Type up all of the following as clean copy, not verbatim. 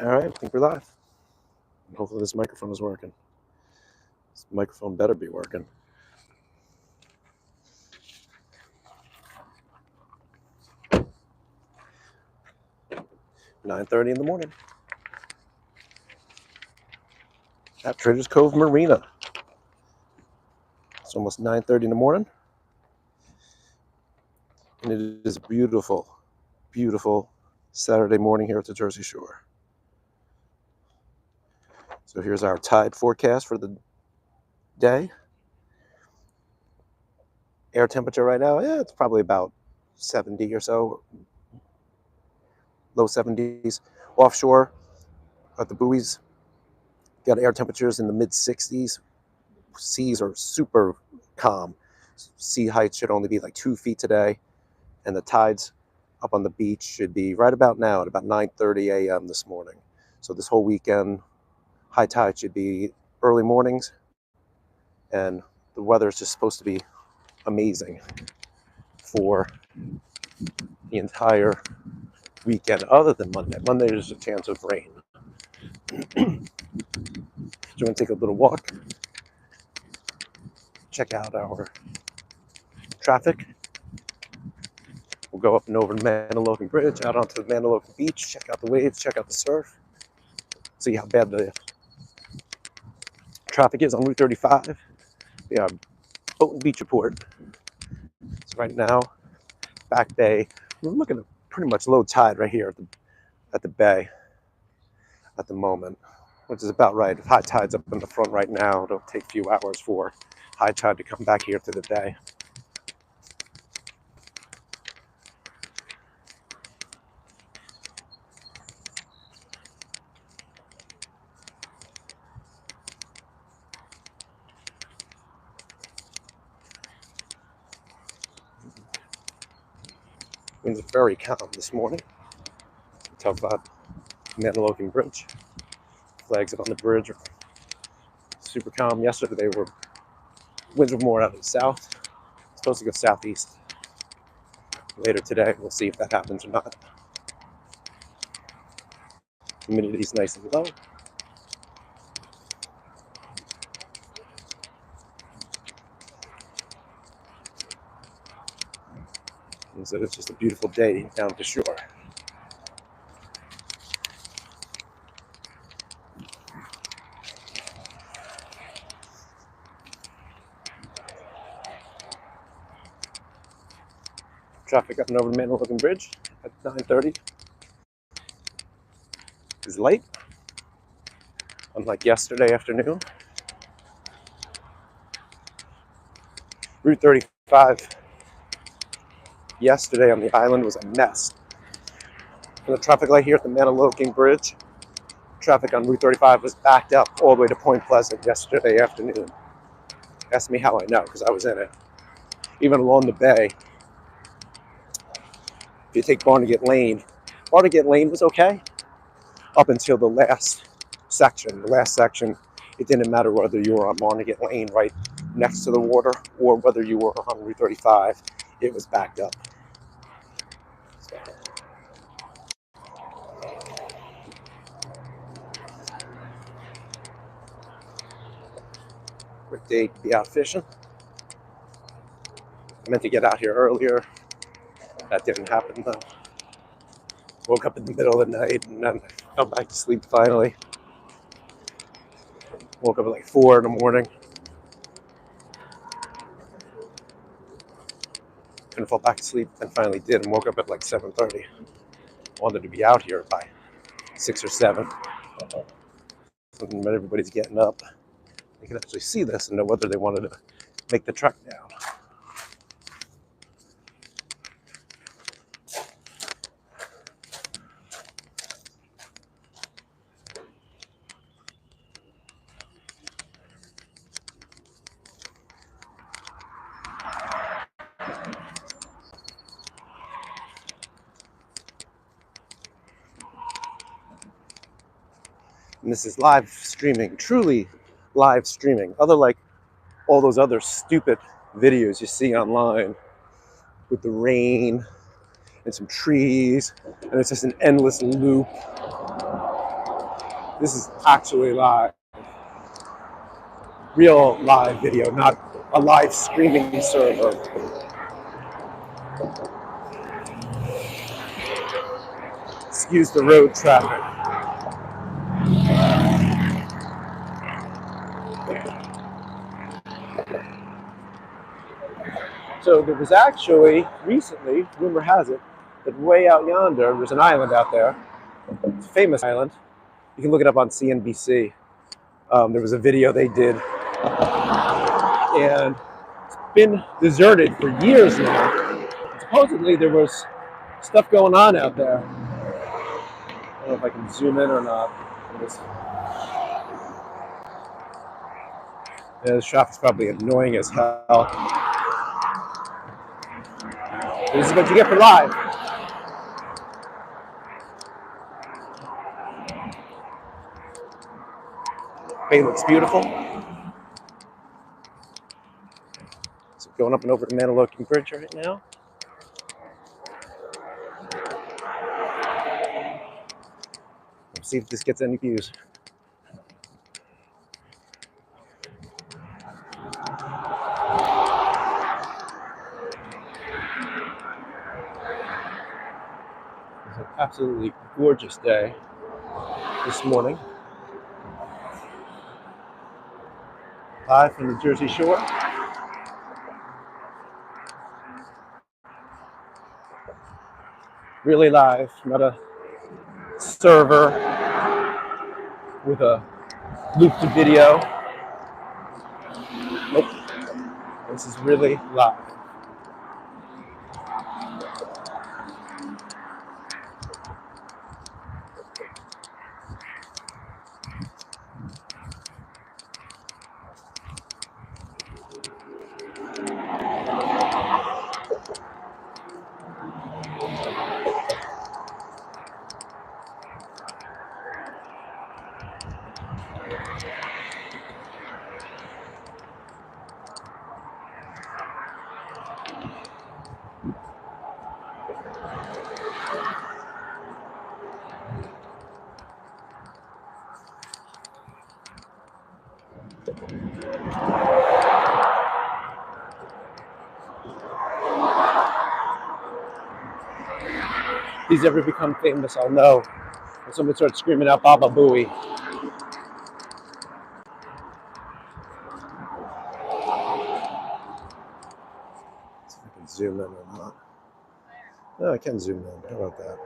All right, I think we're live. Hopefully this microphone is working. This microphone better be working. "9:30 in the morning at Traders Cove Marina." It's almost 9:30 in the morning, and it is a beautiful, beautiful Saturday morning here at the Jersey Shore. So here's our tide forecast for the day. Air temperature right now, it's probably about 70 or so, low 70s. Offshore at the buoys, got air temperatures in the mid 60s. Seas are super calm. Sea height should only be like 2 feet today, and the tides up on the beach should be right about now at about 9:30 a.m. this morning. So this whole weekend, high tide should be early mornings, and the weather is just supposed to be amazing for the entire weekend, other than Monday. Monday, there's a chance of rain. So we're going to take a little walk, check out our traffic. We'll go up and over the Mantoloking Bridge, out onto the Mantoloking Beach, check out the waves, check out the surf, see how bad the traffic is on Route 35. Yeah, boat and beach report. So right now, Back Bay, we're looking at pretty much low tide right here at the bay at the moment, which is about right. If high tide's up in the front right now, it'll take a few hours for high tide to come back here to the bay. Winds are very calm this morning. Talk about Mantoloking Bridge. Flags up on the bridge are super calm. Yesterday, winds were more out of the south. It's supposed to go southeast later today. We'll see if that happens or not. Humidity's nice and low. And so it's just a beautiful day down the shore. Traffic up and over the Mantoloking Bridge at 9:30 is light, unlike yesterday afternoon. Route 35 yesterday on the island was a mess. And the traffic light here at the Mantoloking Bridge, traffic on Route 35 was backed up all the way to Point Pleasant yesterday afternoon. Ask me how I know, because I was in it. Even along the bay, if you take Barnegat Lane was okay up until the last section. The last section, it didn't matter whether you were on Barnegat Lane right next to the water or whether you were on Route 35, it was backed up. So, great day to be out fishing. I meant to get out here earlier. That didn't happen though. Woke up in the middle of the night and then fell back to sleep finally. Woke up at like 4 in the morning. Couldn't fall back to sleep, and finally did, and woke up at like 7:30. Wanted to be out here by 6 or 7. When everybody's getting up, they could actually see this and know whether they wanted to make the trek down. And this is live streaming, truly live streaming. Like all those other stupid videos you see online with the rain and some trees, and it's just an endless loop. This is actually live. Real live video, not a live streaming server. Excuse the road traffic. So there was actually, recently, rumor has it, that way out yonder, there's an island out there. It's a famous island. You can look it up on CNBC. There was a video they did, and it's been deserted for years now. Supposedly there was stuff going on out there. I don't know if I can zoom in or not. Yeah, this traffic's probably annoying as hell. This is what you get for live. Bay looks beautiful. So going up and over the Mantoloking Bridge right now. Let's see if this gets any views. It's an absolutely gorgeous day this morning. Live from the Jersey Shore. Really live, not a server with a looped video. Nope. This is really live. If these ever become famous, I'll know. When someone starts screaming out Baba Booey. See if I can zoom in or not. No, I can zoom in. How about that?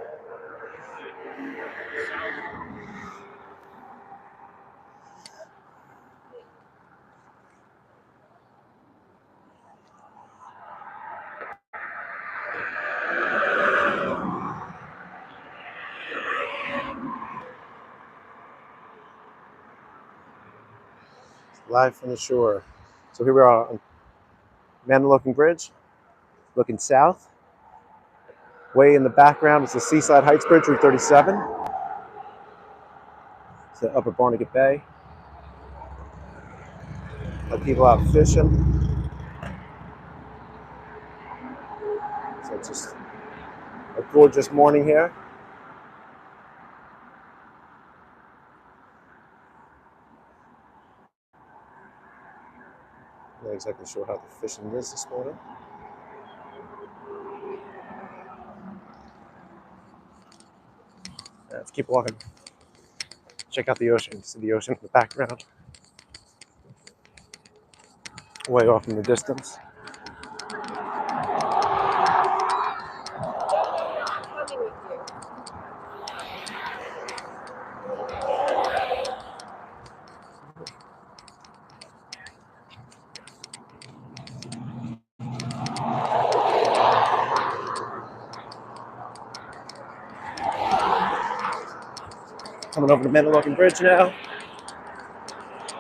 Live from the shore. So here we are on Mantoloking Bridge, looking south. Way in the background is the Seaside Heights Bridge, Route 37. It's the Upper Barnegat Bay. A lot of people out fishing. So it's just a gorgeous morning here. Not exactly sure how the fishing is this morning. Let's keep walking. Check out the ocean. See the ocean in the background. Way off in the distance. Coming over the Mantoloking Bridge now.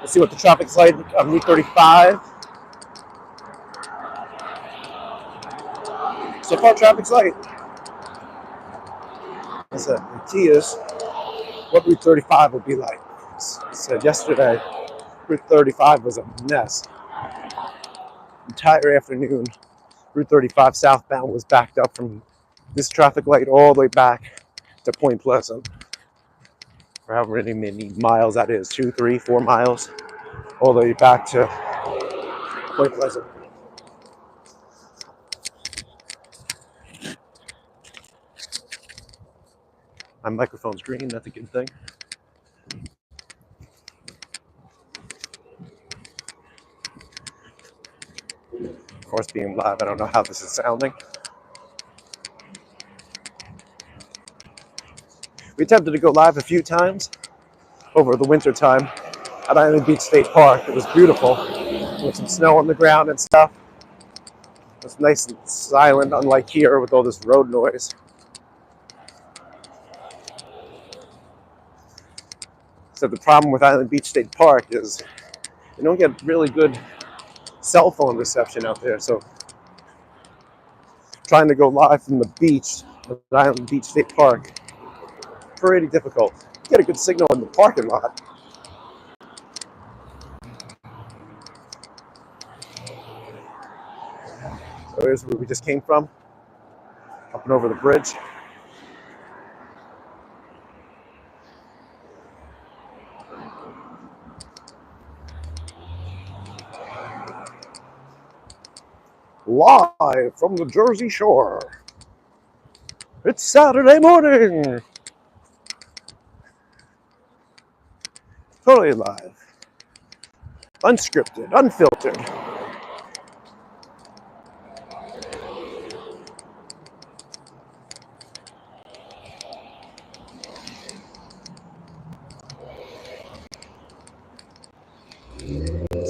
Let's see what the traffic's like on Route 35. So far, traffic's light. I said, the key is what Route 35 will be like. I said yesterday, Route 35 was a mess. Entire afternoon, Route 35 southbound was backed up from this traffic light all the way back to Point Pleasant. or however many miles that is, 2, 3, 4 miles, all the way back to Point Pleasant. My microphone's green, that's a good thing. Of course, being live, I don't know how this is sounding. We attempted to go live a few times over the winter time at Island Beach State Park. It was beautiful with some snow on the ground and stuff. It was nice and silent, unlike here with all this road noise. So the problem with Island Beach State Park is you don't get really good cell phone reception out there. So trying to go live from the beach at Island Beach State Park, pretty difficult. Get a good signal in the parking lot. So here's where we just came from, up and over the bridge. Live from the Jersey Shore. It's Saturday morning. Totally live. Unscripted, unfiltered.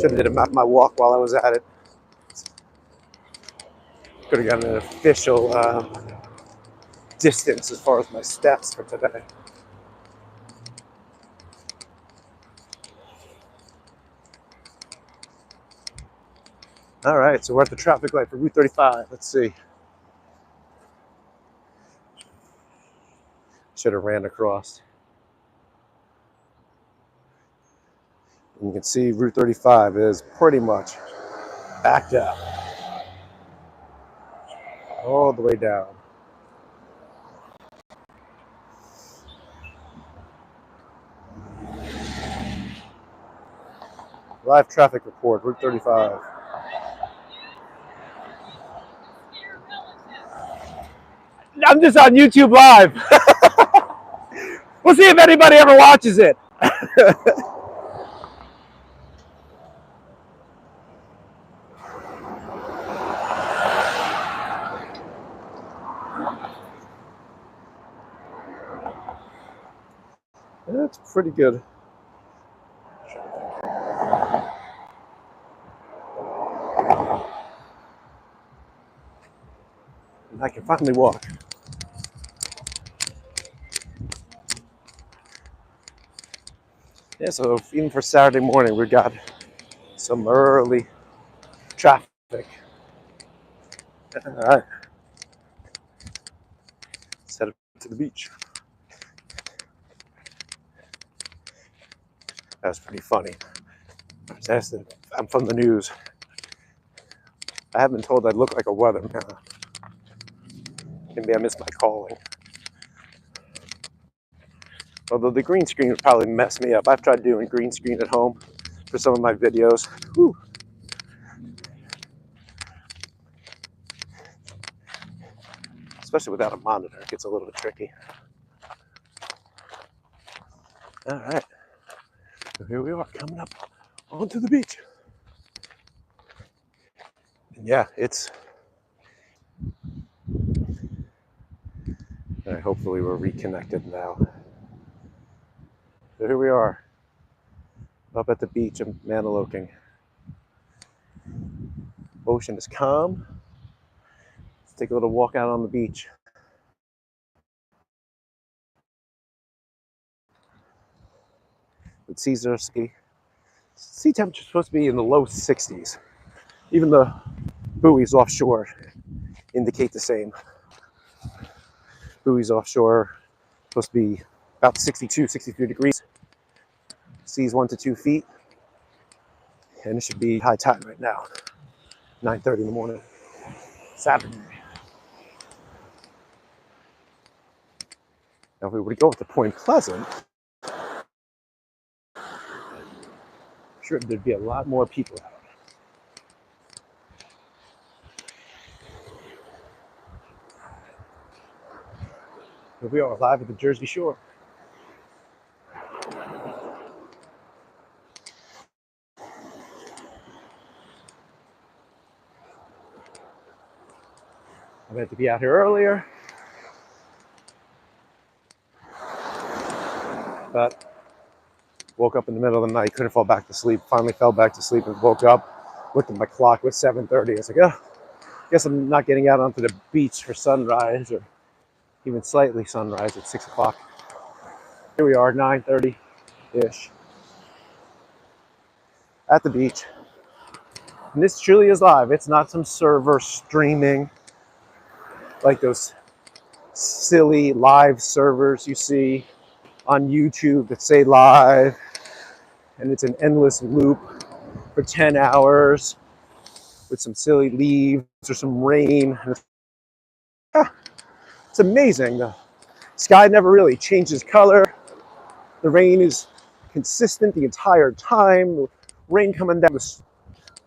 Should have did my walk while I was at it. Could have gotten an official distance as far as my steps for today. All right, so we're at the traffic light for Route 35. Let's see. Should have ran across. And you can see Route 35 is pretty much backed up all the way down. Live traffic report, Route 35. I'm just on YouTube Live. We'll see if anybody ever watches it. That's pretty good. And I can finally walk. Yeah, so even for Saturday morning, we got some early traffic. All right. Let's head up to the beach. That was pretty funny. I'm from the news. I have been told I look like a weatherman. Maybe I missed my calling. Although the green screen would probably mess me up. I've tried doing green screen at home for some of my videos. Whew. Especially without a monitor, it gets a little bit tricky. All right, so here we are coming up onto the beach. And yeah, it's. All right, hopefully we're reconnected now. So here we are, up at the beach of Mantoloking. Ocean is calm. Let's take a little walk out on the beach. With seas are sea temperature is supposed to be in the low 60s. Even the buoys offshore indicate the same. Buoys offshore supposed to be about 62, 63 degrees. Seas 1 to 2 feet. And it should be high tide right now. 9:30 in the morning. Saturday. Now if we were to go up to Point Pleasant, sure there'd be a lot more people out. Here we are live at the Jersey Shore. I meant to be out here earlier, but woke up in the middle of the night, couldn't fall back to sleep, finally fell back to sleep and woke up, looked at my clock, it was 7:30. I was like, oh, I guess I'm not getting out onto the beach for sunrise or even slightly sunrise at 6 o'clock. Here we are, 9:30-ish at the beach. And this truly is live. It's not some server streaming like those silly live servers you see on YouTube that say live, and it's an endless loop for 10 hours with some silly leaves or some rain. It's amazing. The sky never really changes color. The rain is consistent the entire time. The rain coming down the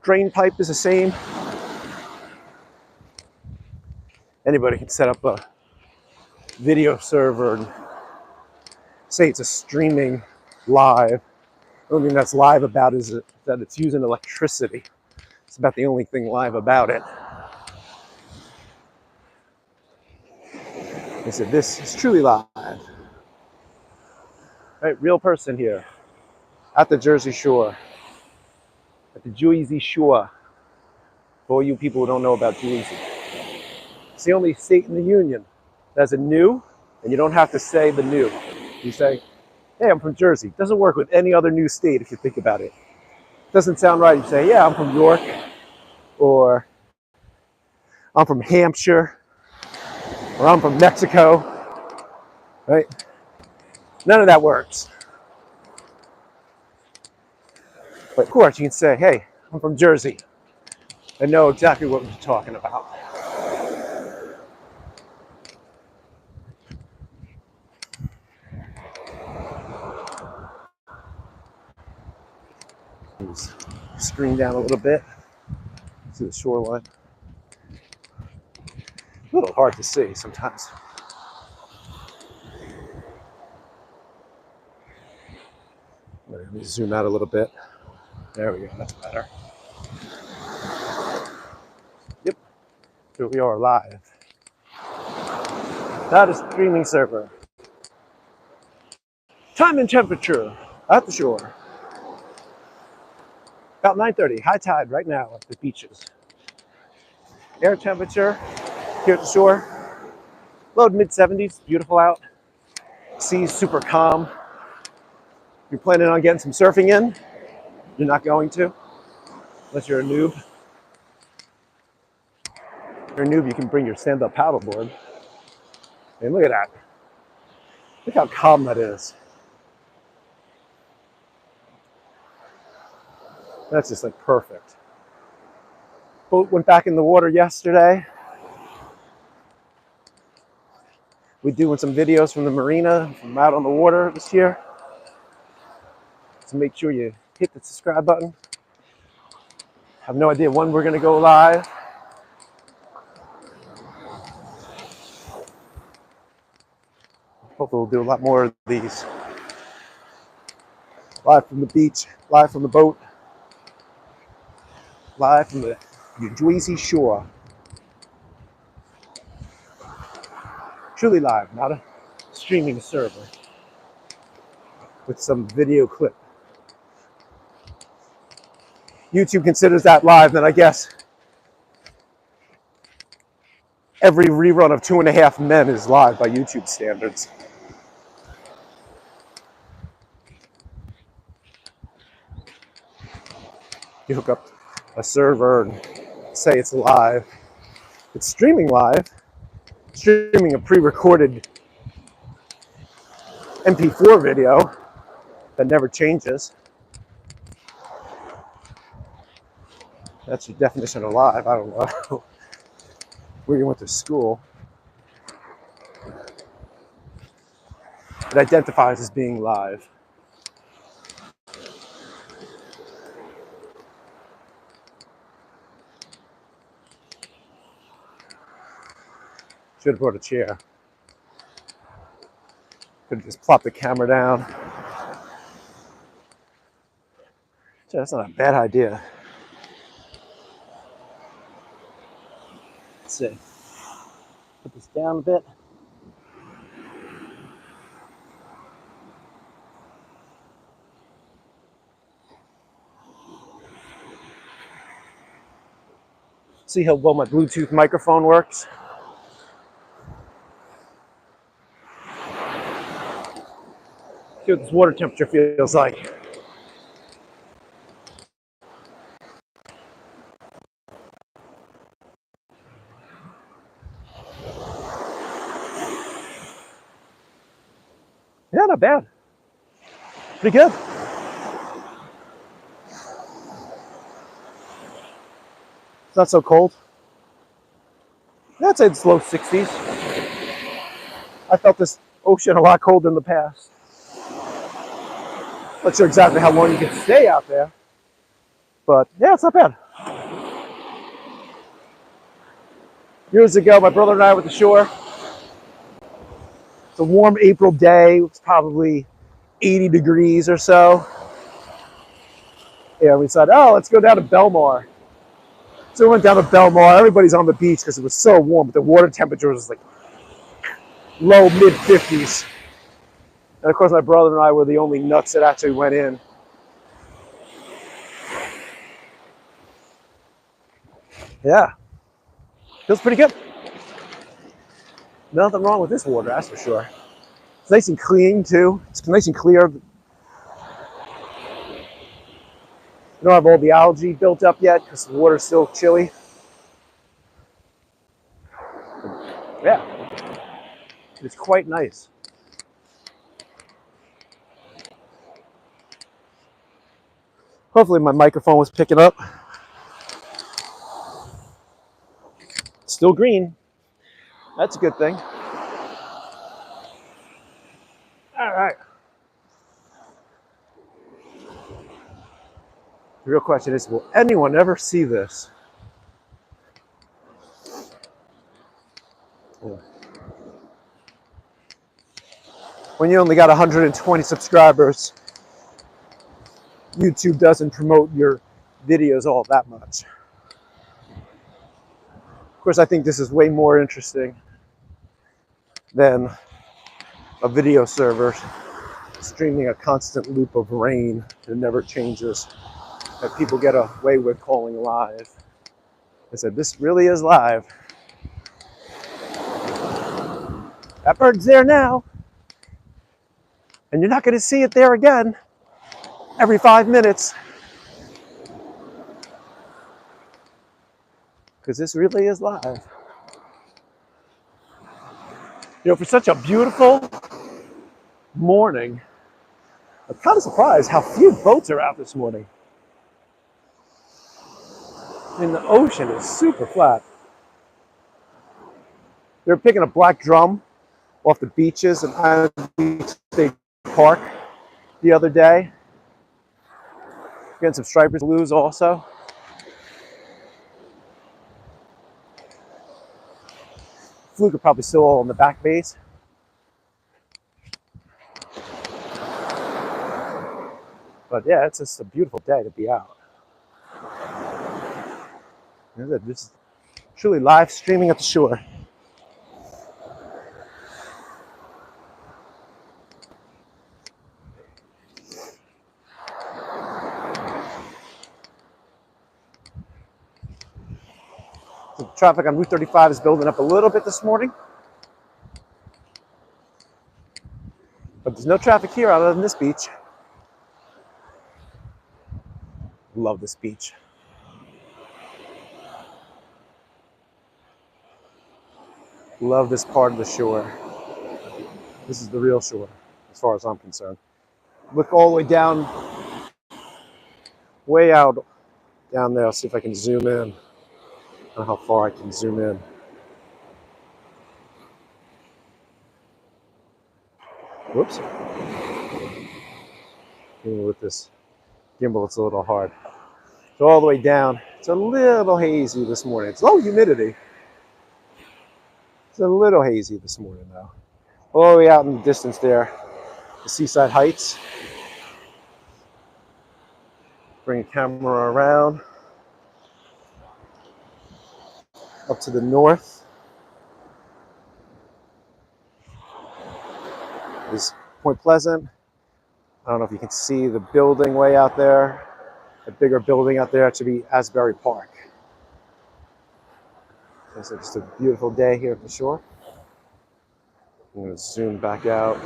drain pipe is the same. Anybody can set up a video server and say it's a streaming live. The only thing that's live about is that it's using electricity. It's about the only thing live about it. They said this is truly live. Right, real person here at the Jersey Shore, at the Jersey Shore. For all you people who don't know about Jersey, it's the only state in the union that has a new, and you don't have to say the new. You say, hey, I'm from Jersey. It doesn't work with any other new state if you think about it. It doesn't sound right. You say, yeah, I'm from York, or I'm from Hampshire, or I'm from Mexico, right? None of that works. But of course, you can say, hey, I'm from Jersey. I know exactly what we're talking about. Screen down a little bit. See the shoreline. A little hard to see sometimes. Let me zoom out a little bit. There we go, that's better. Yep, here we are live. That is streaming server. Time and temperature at the shore. About 9:30, high tide right now at the beaches. Air temperature here at the shore, low to mid-70s, beautiful out. Sea's super calm. You're planning on getting some surfing in? You're not going to, unless you're a noob. If you're a noob, you can bring your stand-up paddleboard. And look at that. Look how calm that is. That's just like perfect. Boat went back in the water yesterday. We're doing some videos from the marina, from out on the water this year. So make sure you hit the subscribe button. I have no idea when we're going to go live. Hopefully we'll do a lot more of these. Live from the beach, live from the boat, live from the Jersey Shore. Truly live, not a streaming server with some video clip. YouTube considers that live, then I guess every rerun of 2.5 Men is live by YouTube standards. You hook up a server and say it's live. It's streaming live, streaming a pre-recorded MP4 video that never changes. That's your definition of live. I don't know where you went to school. It identifies as being live. Should have brought a chair. Could have just plopped the camera down. That's not a bad idea. Let's see. Put this down a bit. See how well my Bluetooth microphone works. See what this water temperature feels like. Yeah, not bad. Pretty good. It's not so cold. I'd say it's low 60s. I felt this ocean a lot colder in the past. Not sure exactly how long you can stay out there, but yeah, it's not bad. Years ago, my brother and I were at the shore. It's a warm April day. It's probably 80 degrees or so. Yeah, we said, oh, let's go down to Belmar. So we went down to Belmar. Everybody's on the beach because it was so warm, but the water temperature was like low, mid 50s. And of course, my brother and I were the only nuts that actually went in. Yeah, feels pretty good. Nothing wrong with this water, that's for sure. It's nice and clean too. It's nice and clear. You don't have all the algae built up yet because the water's still chilly. Yeah, it's quite nice. Hopefully my microphone was picking up. Still green. That's a good thing. All right. The real question is, will anyone ever see this? Yeah. When you only got 120 subscribers, YouTube doesn't promote your videos all that much. Of course, I think this is way more interesting than a video server streaming a constant loop of rain that never changes, that people get away with calling live. I said, this really is live. That bird's there now, and you're not going to see it there again every 5 minutes, because this really is live. You know, for such a beautiful morning, I'm kind of surprised how few boats are out this morning. I mean, the ocean is super flat. They were picking a black drum off the beaches in Island Beach State Park the other day. Getting some stripers blues also. Fluke are probably still all on the back base. But yeah, it's just a beautiful day to be out. This is truly live streaming at the shore. The traffic on Route 35 is building up a little bit this morning. But there's no traffic here other than this beach. Love this beach. Love this part of the shore. This is the real shore, as far as I'm concerned. Look all the way down, way out down there. I'll see if I can zoom in. I don't know how far I can zoom in. Whoops. Even with this gimbal, it's a little hard. So all the way down. It's a little hazy this morning. It's low humidity. It's a little hazy this morning though. All the way out in the distance there, the Seaside Heights. Bring a camera around. Up to the north is Point Pleasant. I don't know if you can see the building way out there. A bigger building out there, it should be Asbury Park. It's just a beautiful day here at the shore. I'm going to zoom back out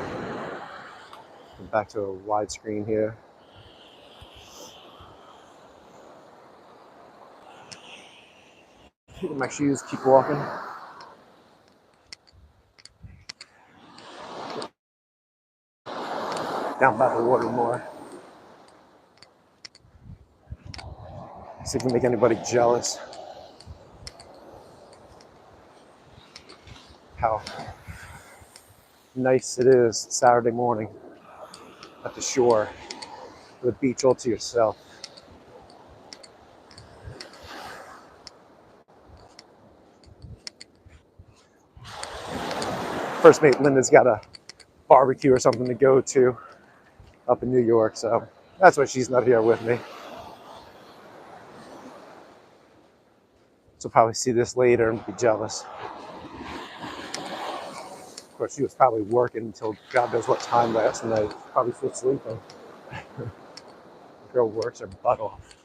and back to a widescreen here. Keep my shoes, keep walking. Down by the water more. See if we can make anybody jealous. How nice it is Saturday morning at the shore, the beach all to yourself. First mate Linda's got a barbecue or something to go to up in New York, so that's why she's not here with me. So probably see this later and be jealous. Of course, she was probably working until God knows what time last night. Probably still sleeping. The girl works her butt off.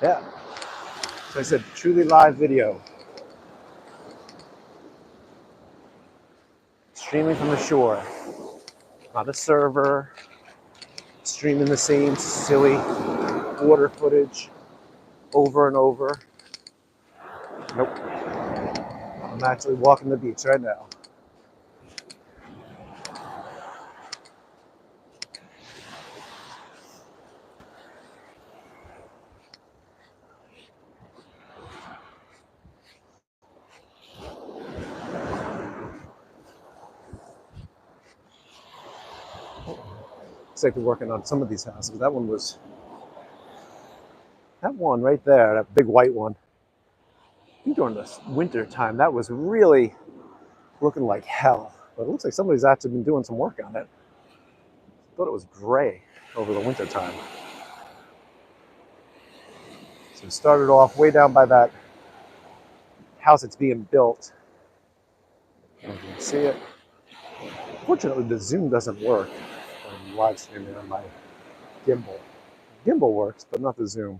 Yeah. So I said, truly live video. Streaming from the shore. Not a server. Streaming the same silly water footage over and over. Nope. I'm actually walking the beach right now. Looks like we're working on some of these houses. That one right there, that big white one. I think during the winter time, that was really looking like hell. But it looks like somebody's actually been doing some work on it. I thought it was gray over the winter time. So it started off way down by that house that's being built. And you can see it. Fortunately, the zoom doesn't work on live streaming on my gimbal. Gimbal works, but not the zoom.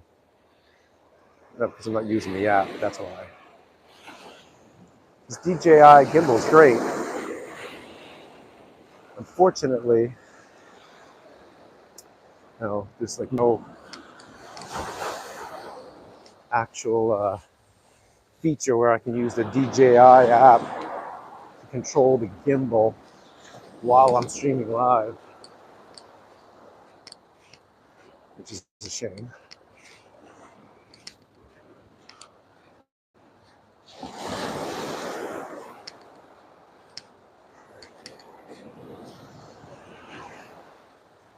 No, because I'm not using the app, that's why. This DJI gimbal is great. Unfortunately, there's like no actual feature where I can use the DJI app to control the gimbal while I'm streaming live, which is a shame.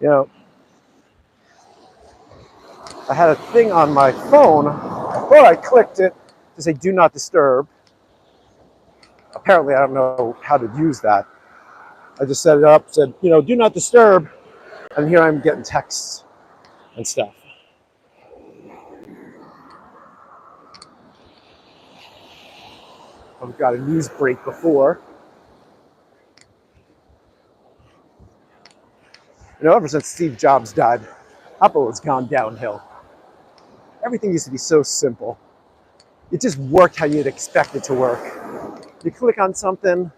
You know, I had a thing on my phone. I thought I clicked it to say do not disturb. Apparently, I don't know how to use that. I just set it up, said, do not disturb. And here I'm getting texts and stuff. I've got a news break before. Ever since Steve Jobs died, Apple has gone downhill. Everything used to be so simple. It just worked how you'd expect it to work. You click on something,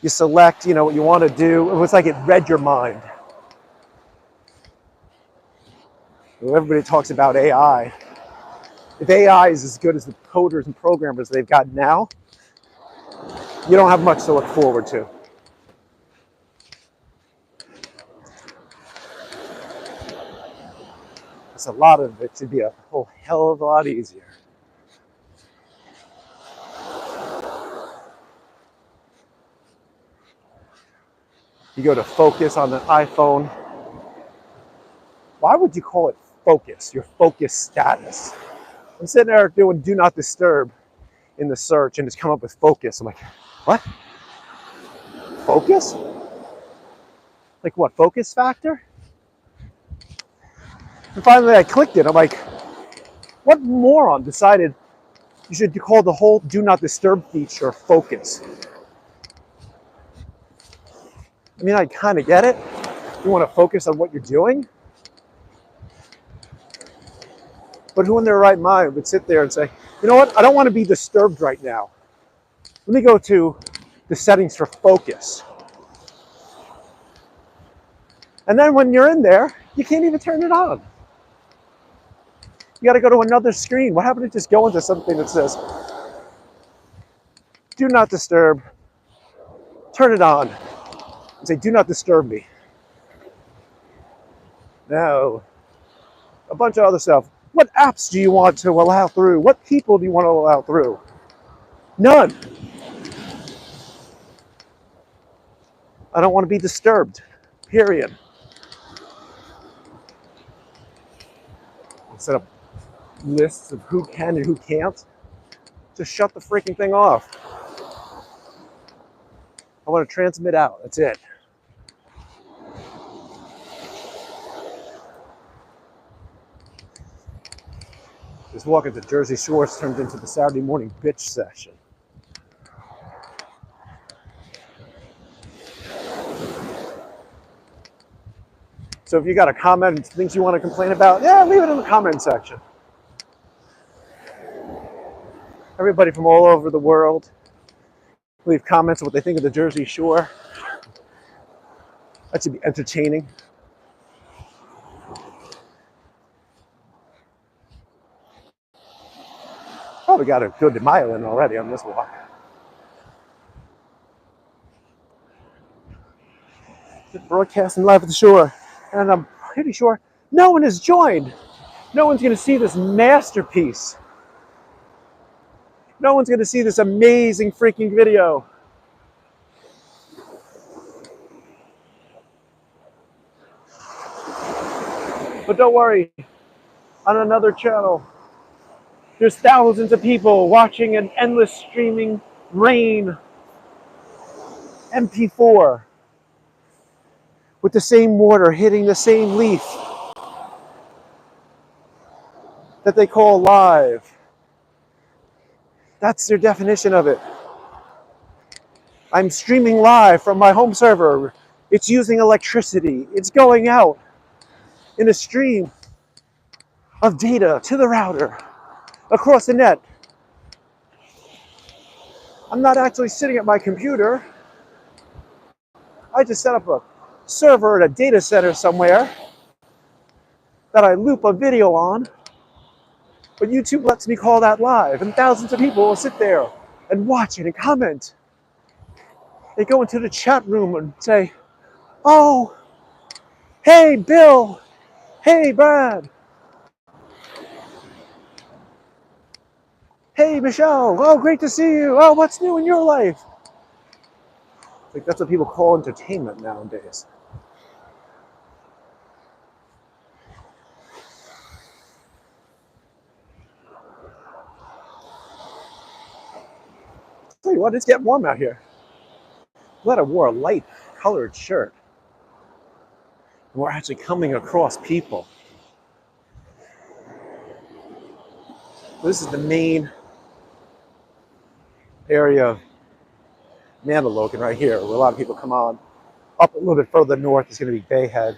you select, what you want to do. It was like it read your mind. Everybody talks about AI. If AI is as good as the coders and programmers they've got now, you don't have much to look forward to. It's a lot of it should be a whole hell of a lot easier. You go to focus on the iPhone. Why would you call it focus? Your focus status. I'm sitting there doing do not disturb in the search and it's come up with focus. I'm like, what? Focus? Like what, focus factor? And finally I clicked it. I'm like, what moron decided you should call the whole do not disturb feature focus? I mean, I kind of get it. You want to focus on what you're doing. But who in their right mind would sit there and say, you know what, I don't want to be disturbed right now. Let me go to the settings for focus. And then when you're in there, you can't even turn it on. You got to go to another screen. What happened to just go into something that says, do not disturb, turn it on, and say, do not disturb me. No. A bunch of other stuff. What apps do you want to allow through? What people do you want to allow through? None. I don't want to be disturbed. Period. Set up lists of who can and who can't. Just shut the freaking thing off. I want to transmit out. That's it. This walk into Jersey Shores turned into the Saturday morning bitch session. So if you got a comment and things you want to complain about, yeah, leave it in the comment section. Everybody from all over the world leave comments on what they think of the Jersey Shore. That should be entertaining. Probably got a good mile in already on this walk. Broadcasting live at the shore, and I'm pretty sure no one has joined. No one's going to see this masterpiece. No one's going to see this amazing freaking video. But don't worry, on another channel, there's thousands of people watching an endless streaming rain MP4 with the same water hitting the same leaf that they call live. That's their definition of it. I'm streaming live from my home server. It's using electricity. It's going out in a stream of data to the router across the net. I'm not actually sitting at my computer. I just set up a server at a data center somewhere that I loop a video on, but YouTube lets me call that live, and thousands of people will sit there and watch it and comment. They go into the chat room and say, oh, hey, Bill, hey, Brad, hey, Michelle, oh, great to see you, oh, what's new in your life? Like, that's what people call entertainment nowadays. Tell you what, it's getting warm out here. I'm glad I wore a light colored shirt. And we're actually coming across people. This is the main area of Mantoloking right here, where a lot of people come on. Up a little bit further north is going to be Bayhead.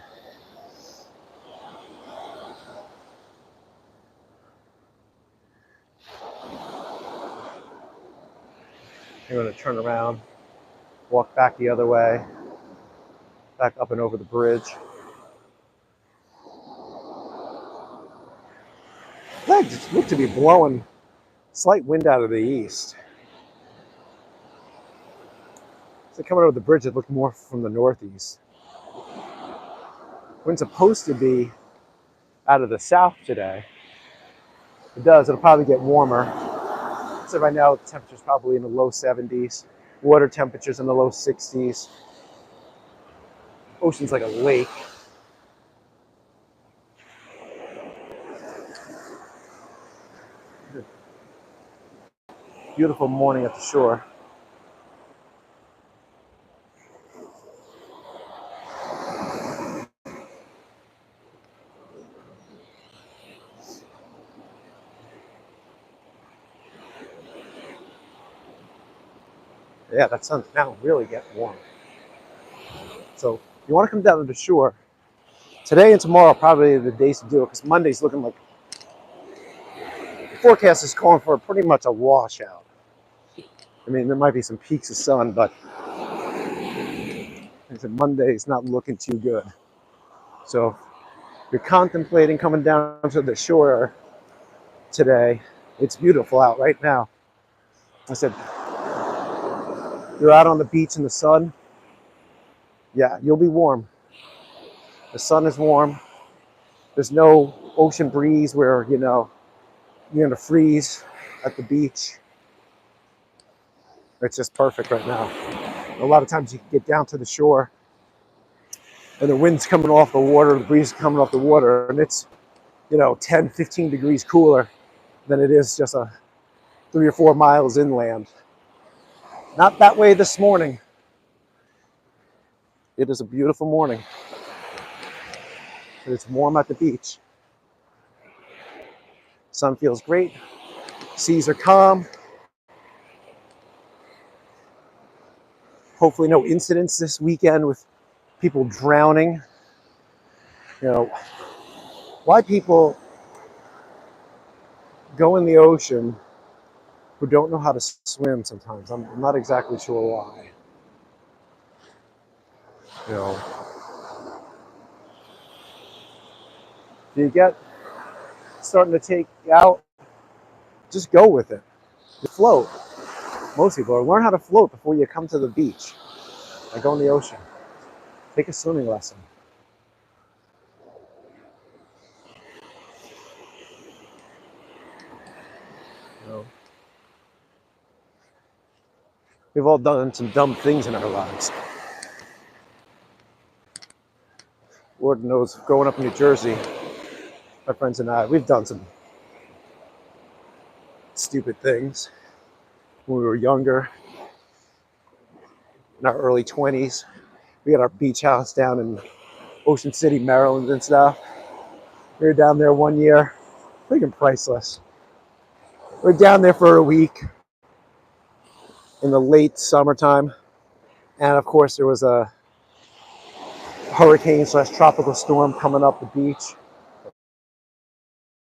You're going to turn around, walk back the other way, back up and over the bridge. That just looked to be blowing slight wind out of the east. So coming over the bridge, it looked more from the northeast. Wind's supposed to be out of the south today. It does, it'll probably get warmer. So right now, the temperature's probably in the low 70s. Water temperatures in the low 60s. Ocean's like a lake. Beautiful morning at the shore. Yeah, that sun's now really getting warm. So if you want to come down to the shore, today and tomorrow probably are the days to do it, because Monday's looking like the forecast is calling for pretty much a washout. I mean, there might be some peaks of sun, but I said Monday's not looking too good. So if you're contemplating coming down to the shore today, it's beautiful out right now. I said, you're out on the beach in the sun. Yeah, you'll be warm. The sun is warm. There's no ocean breeze where, you know, you're gonna freeze at the beach. It's just perfect right now. A lot of times you can get down to the shore and the wind's coming off the water, the breeze is coming off the water, and it's, you know, 10, 15 degrees cooler than it is just a 3 or 4 miles inland. Not that way this morning. It is a beautiful morning. It's warm at the beach. Sun feels great. Seas are calm. Hopefully no incidents this weekend with people drowning. You know, why people go in the ocean who don't know how to swim sometimes. I'm not exactly sure why. You know, if you get starting to take out, just go with it. You float. Most people learn how to float before you come to the beach. Like go in the ocean. Take a swimming lesson. You know, we've all done some dumb things in our lives. Lord knows, growing up in New Jersey, my friends and I, we've done some stupid things when we were younger, in our early 20s. We had our beach house down in Ocean City, Maryland and stuff. We were down there one year, freaking priceless. We were down there for a week in the late summertime. And of course, there was a hurricane/tropical storm coming up the beach,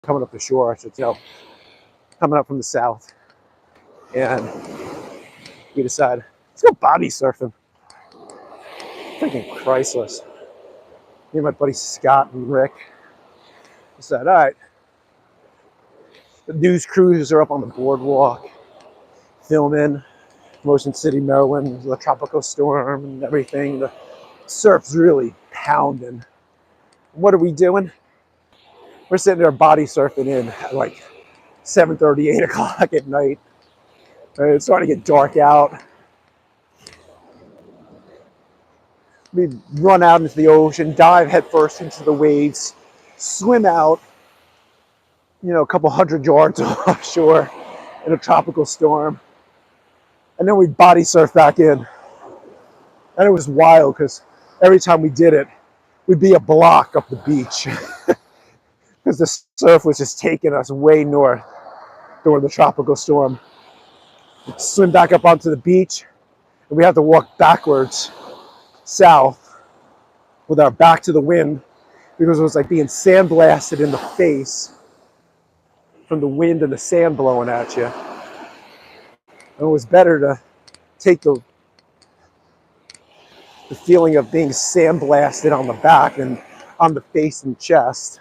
coming up the shore, I should say, coming up from the south. And we decided, let's go body surfing. Freaking priceless. Me and my buddy Scott and Rick decided, all right, the news crews are up on the boardwalk filming Ocean City, Maryland, the tropical storm and everything. The surf's really pounding. What are we doing? We're sitting there body surfing in at like 7:30, 8 o'clock at night. It's starting to get dark out. We run out into the ocean, dive headfirst into the waves, swim out, you know, a couple hundred yards offshore in a tropical storm. And then we body surf back in. And it was wild because every time we did it, we'd be a block up the beach because the surf was just taking us way north during the tropical storm. We'd swim back up onto the beach, and we have to walk backwards south with our back to the wind because it was like being sandblasted in the face from the wind and the sand blowing at you. And it was better to take the feeling of being sandblasted on the back and on the face and chest.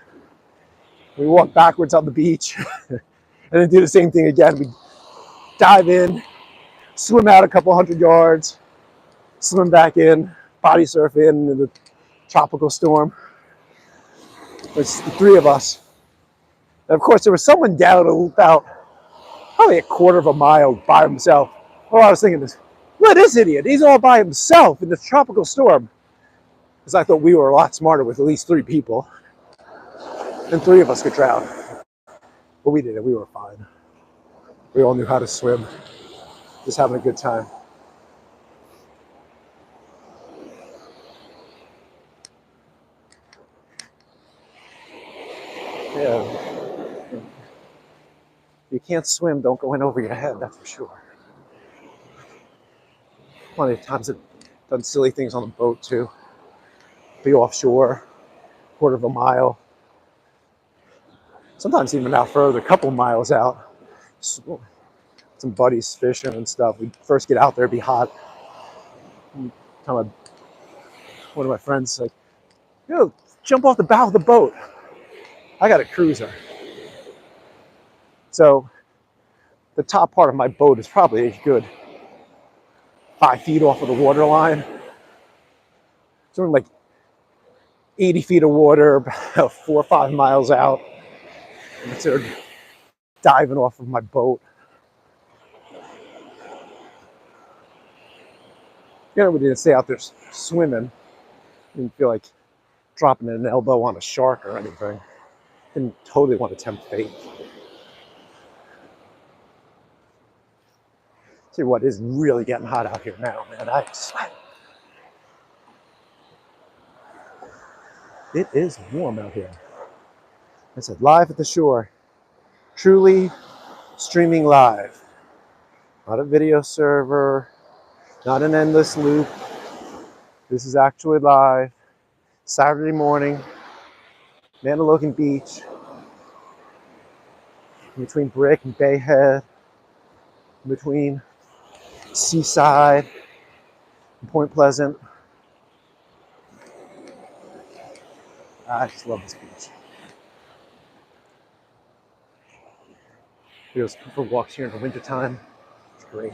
We walk backwards on the beach and then do the same thing again. We dive in, swim out a couple hundred yards, swim back in, body surf in the tropical storm. It's the three of us. And of course, there was someone down about probably a quarter of a mile by himself. Well, I was thinking this, look at this idiot. He's all by himself in this tropical storm. Because I thought we were a lot smarter with at least 3 people. And 3 of us could drown. But we didn't. We were fine. We all knew how to swim. Just having a good time. Yeah. If you can't swim, don't go in over your head, that's for sure. Plenty of times I've done silly things on the boat too. Be offshore, 1/4 mile. Sometimes even out further, a couple miles out. Some buddies fishing and stuff. We first get out there, be hot. One of my friends like, yo, jump off the bow of the boat. I got a cruiser. So the top part of my boat is probably a good 5 feet off of the water line. So I'm like 80 feet of water, about 4 or 5 miles out. And I started diving off of my boat. You know, we didn't stay out there swimming. Didn't feel like dropping an elbow on a shark or anything. Didn't totally want to tempt fate. See what is really getting hot out here now, man. I sweat. It is warm out here. I said live at the shore. Truly streaming live. Not a video server, not an endless loop. This is actually live. Saturday morning, Mantoloking Beach, between Brick and Bay Head, between Seaside and Point Pleasant. I just love this beach. We go for walks here in the wintertime. It's great.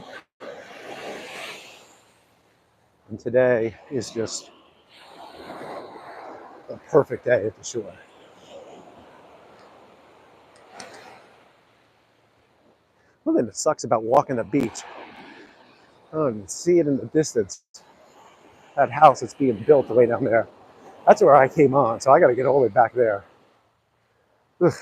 And today is just a perfect day at the shore. One thing that sucks about walking the beach, I don't even see it in the distance. That house that's being built way down there. That's where I came on, so I got to get all the way back there. Ugh.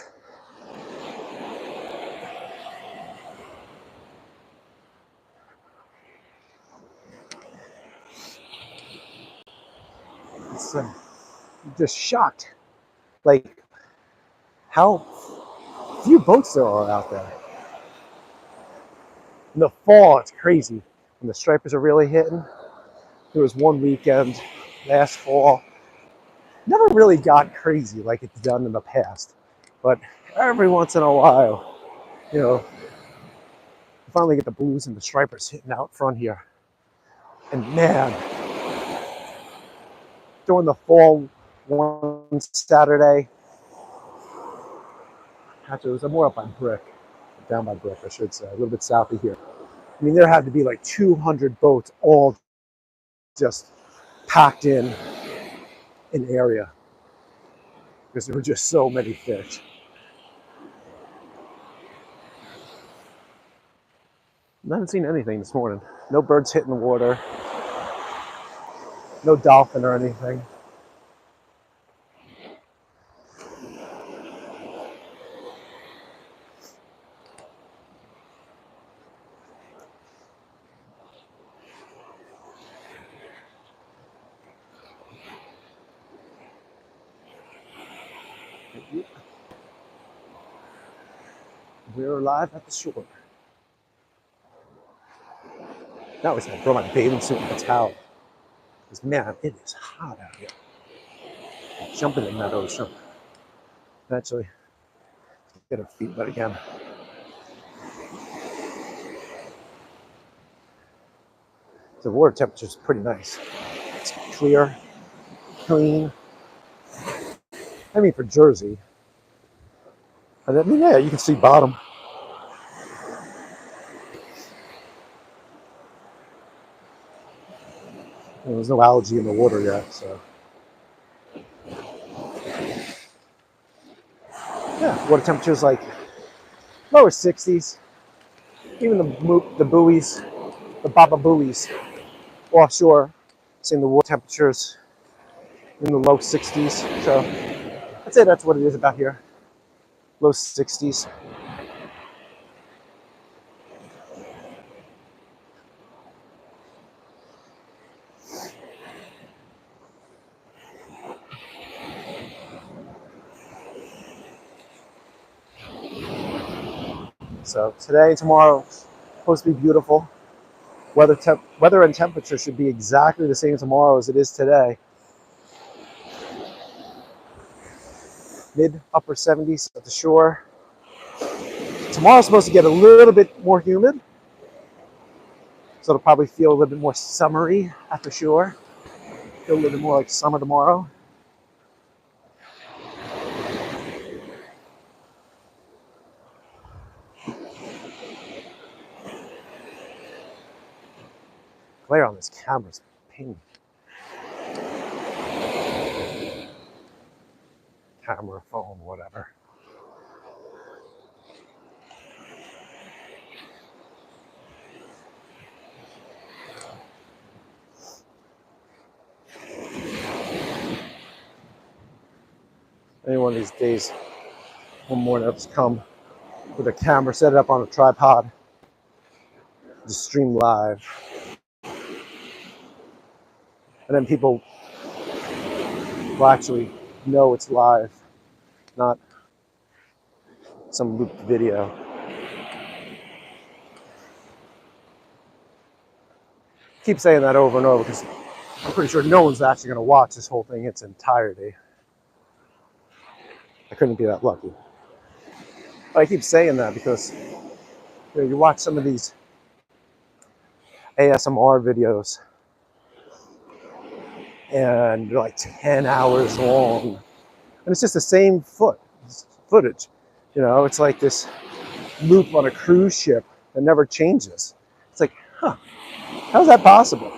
It's just shocked, like how few boats there are out there. In the fall, it's crazy when the stripers are really hitting. There was one weekend last fall, never really got crazy like it's done in the past, but every once in a while, you know, you finally get the blues and the stripers hitting out front here. And man, during the fall, one Saturday, actually it was more up on Brick, down by Brick, I should say, a little bit south of here. I mean, there had to be like 200 boats all just packed in an area because there were just so many fish. I haven't seen anything this morning. No birds hitting the water. No dolphin or anything. We're live at the shore. Now I was gonna throw my bathing suit in the towel. Because man, it is hot out here. Jumping in that ocean. Actually, get a feet wet again. The water temperature is pretty nice. It's clear, clean. I mean, for Jersey. I mean, yeah, you can see bottom. There's no algae in the water yet, so. Yeah, water temperature is like lower 60s. Even the buoys, the Baba buoys, offshore, seeing the water temperatures in the low 60s. So I'd say that's what it is about here. Low 60s. So today, tomorrow, supposed to be beautiful. Weather and temperature should be exactly the same tomorrow as it is today. Mid upper 70s at the shore. Tomorrow's supposed to get a little bit more humid, so it'll probably feel a little bit more summery at the shore. Feel a little bit more like summer tomorrow. Glare on this camera's ping. Camera, phone, whatever. Any one of these days, one morning I'll just come with a camera, set it up on a tripod, just stream live. And then people will actually know it's live, not some looped video. I keep saying that over and over because I'm pretty sure no one's actually going to watch this whole thing in its entirety. I couldn't be that lucky. But I keep saying that because you watch some of these ASMR videos and they're like 10 hours long. And it's just the same footage. It's like this loop on a cruise ship that never changes. It's like, how's that possible?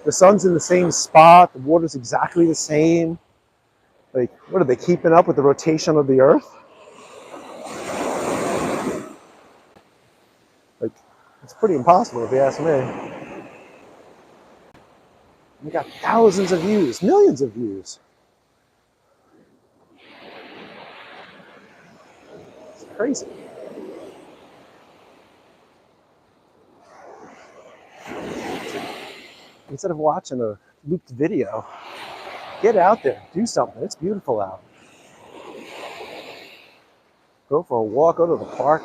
The sun's in the same spot, the water's exactly the same. Like, what are they keeping up with the rotation of the earth? Like, it's pretty impossible if you ask me. We got thousands of views, millions of views. It's crazy. Instead of watching a looped video, get out there, do something. It's beautiful out. Go for a walk, go to the park,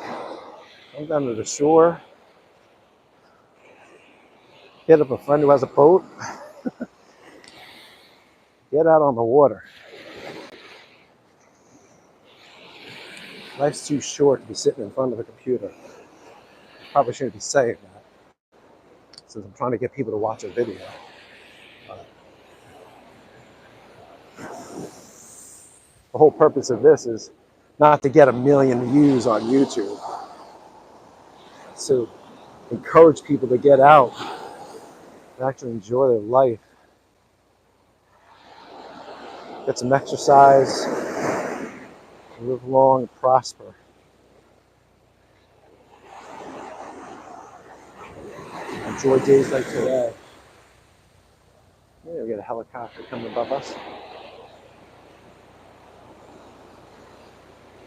come down to the shore, hit up a friend who has a boat, get out on the water. Life's too short to be sitting in front of a computer. Probably shouldn't be saying that, since I'm trying to get people to watch a video. The whole purpose of this is not to get 1 million views on YouTube. So encourage people to get out and actually enjoy their life. Get some exercise, live long and prosper. Enjoy days like today. Yeah, we got a helicopter coming above us.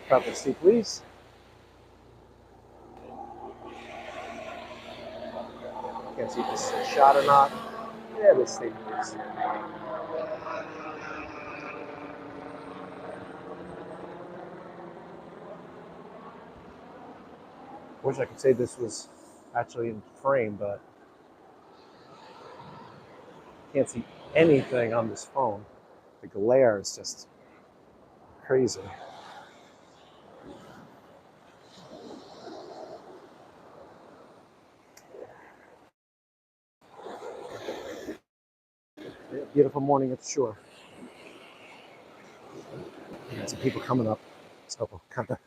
Proper seat, please. Can't see if this is a shot or not. Yeah, this thing is. Wish I could say this was actually in frame, but can't see anything on this phone. The glare is just crazy. Yeah, beautiful morning at the shore. Got some people coming up, so we'll kind of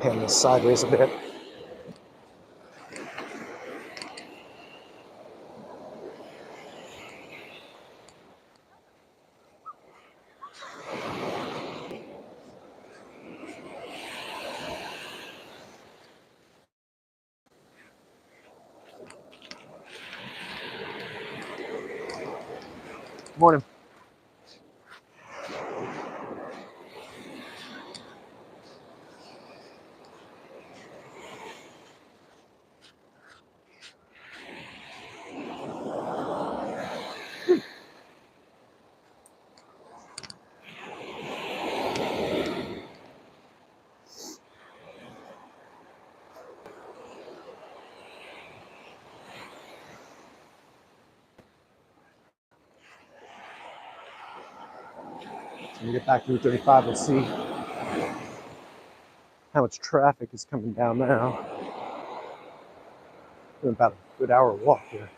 pan this sideways a bit. Morning. When we get back to Route 35, we'll see how much traffic is coming down now. Doing about a good hour walk here.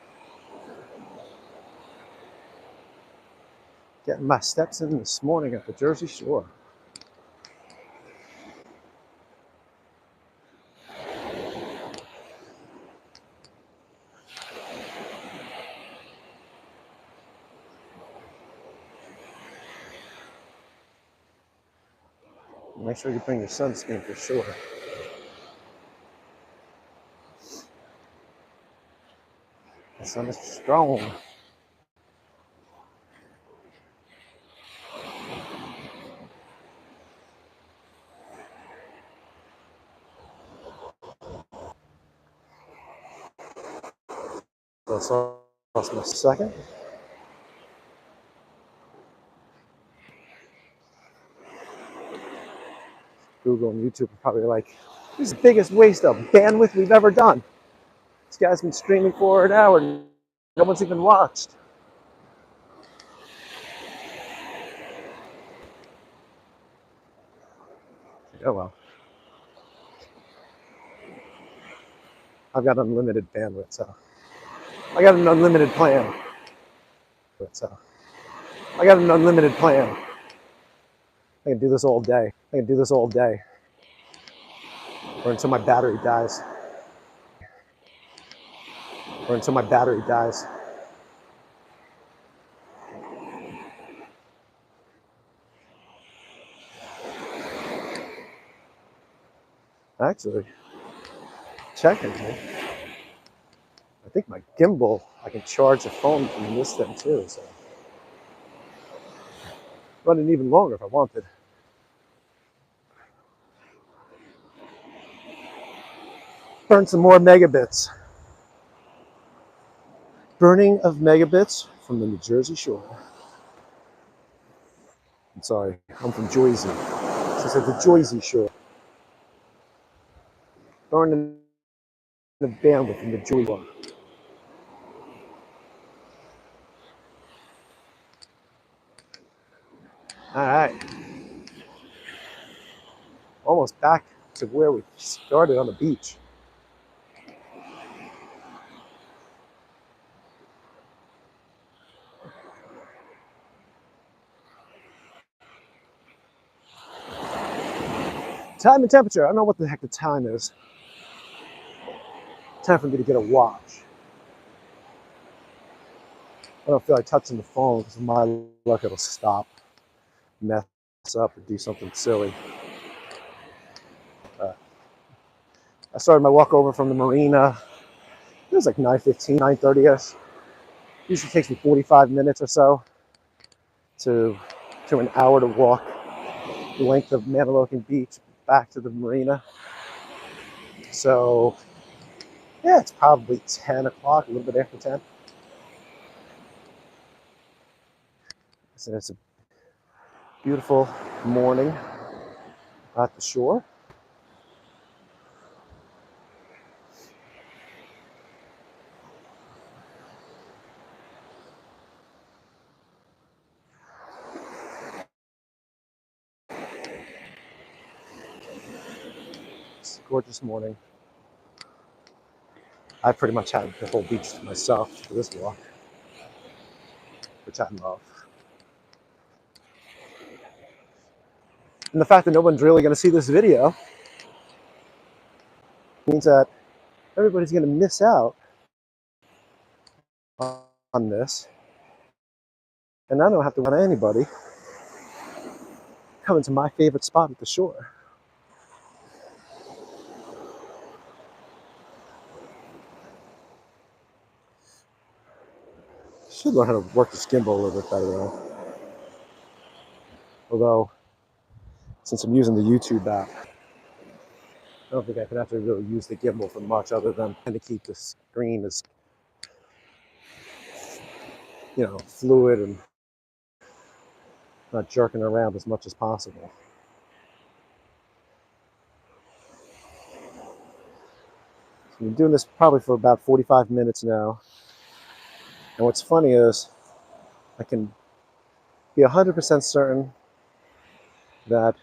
Getting my steps in this morning at the Jersey Shore. Make sure you bring your sunscreen for sure. The sun is strong. Let's lost my second. Google and YouTube are probably like, this is the biggest waste of bandwidth we've ever done. This guy's been streaming for an hour and no one's even watched. Oh well. I've got unlimited bandwidth, so I got an unlimited plan. I can do this all day. Or until my battery dies. Actually, technically, I think my gimbal, I can charge the phone from this thing too, so run it even longer if I wanted. Burn some more megabits. Burning of megabits from the New Jersey Shore. I'm sorry, I'm from Jersey. She said the Jersey Shore. Burning the bandwidth from the Jersey Shore. All right. Almost back to where we started on the beach. Time and temperature. I don't know what the heck the time is. Time for me to get a watch. I don't feel like touching the phone because my luck it'll stop, mess up, or do something silly. I started my walk over from the marina. It was like 9:15, 9:30ish. Usually takes me 45 minutes or so to an hour to walk the length of Mantoloking Beach back to the marina. So yeah, it's probably 10 o'clock, a little bit after 10. So it's a beautiful morning at the shore. It's a gorgeous morning. I pretty much had the whole beach to myself for this walk, which I love. And the fact that no one's really going to see this video means that everybody's going to miss out on this. And I don't have to run anybody coming to my favorite spot at the shore. Should learn how to work this gimbal a little bit better though. Although, since I'm using the YouTube app, I don't think I can actually really use the gimbal for much other than to keep the screen as, fluid and not jerking around as much as possible. So I'm doing this probably for about 45 minutes now. And what's funny is I can be 100% certain that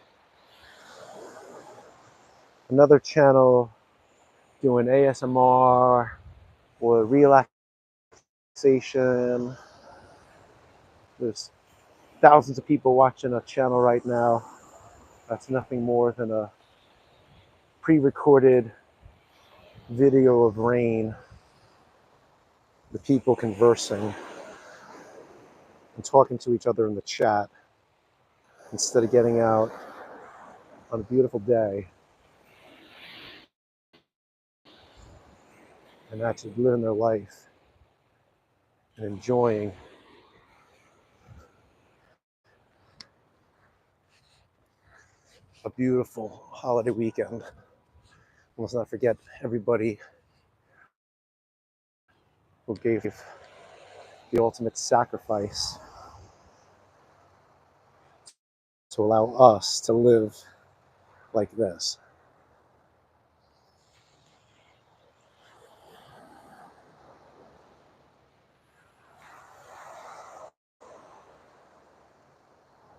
another channel doing ASMR or relaxation. There's thousands of people watching a channel right now that's nothing more than a pre-recorded video of rain, the people conversing and talking to each other in the chat instead of getting out on a beautiful day and actually living their life and enjoying a beautiful holiday weekend. Let's not forget everybody who gave the ultimate sacrifice to allow us to live like this.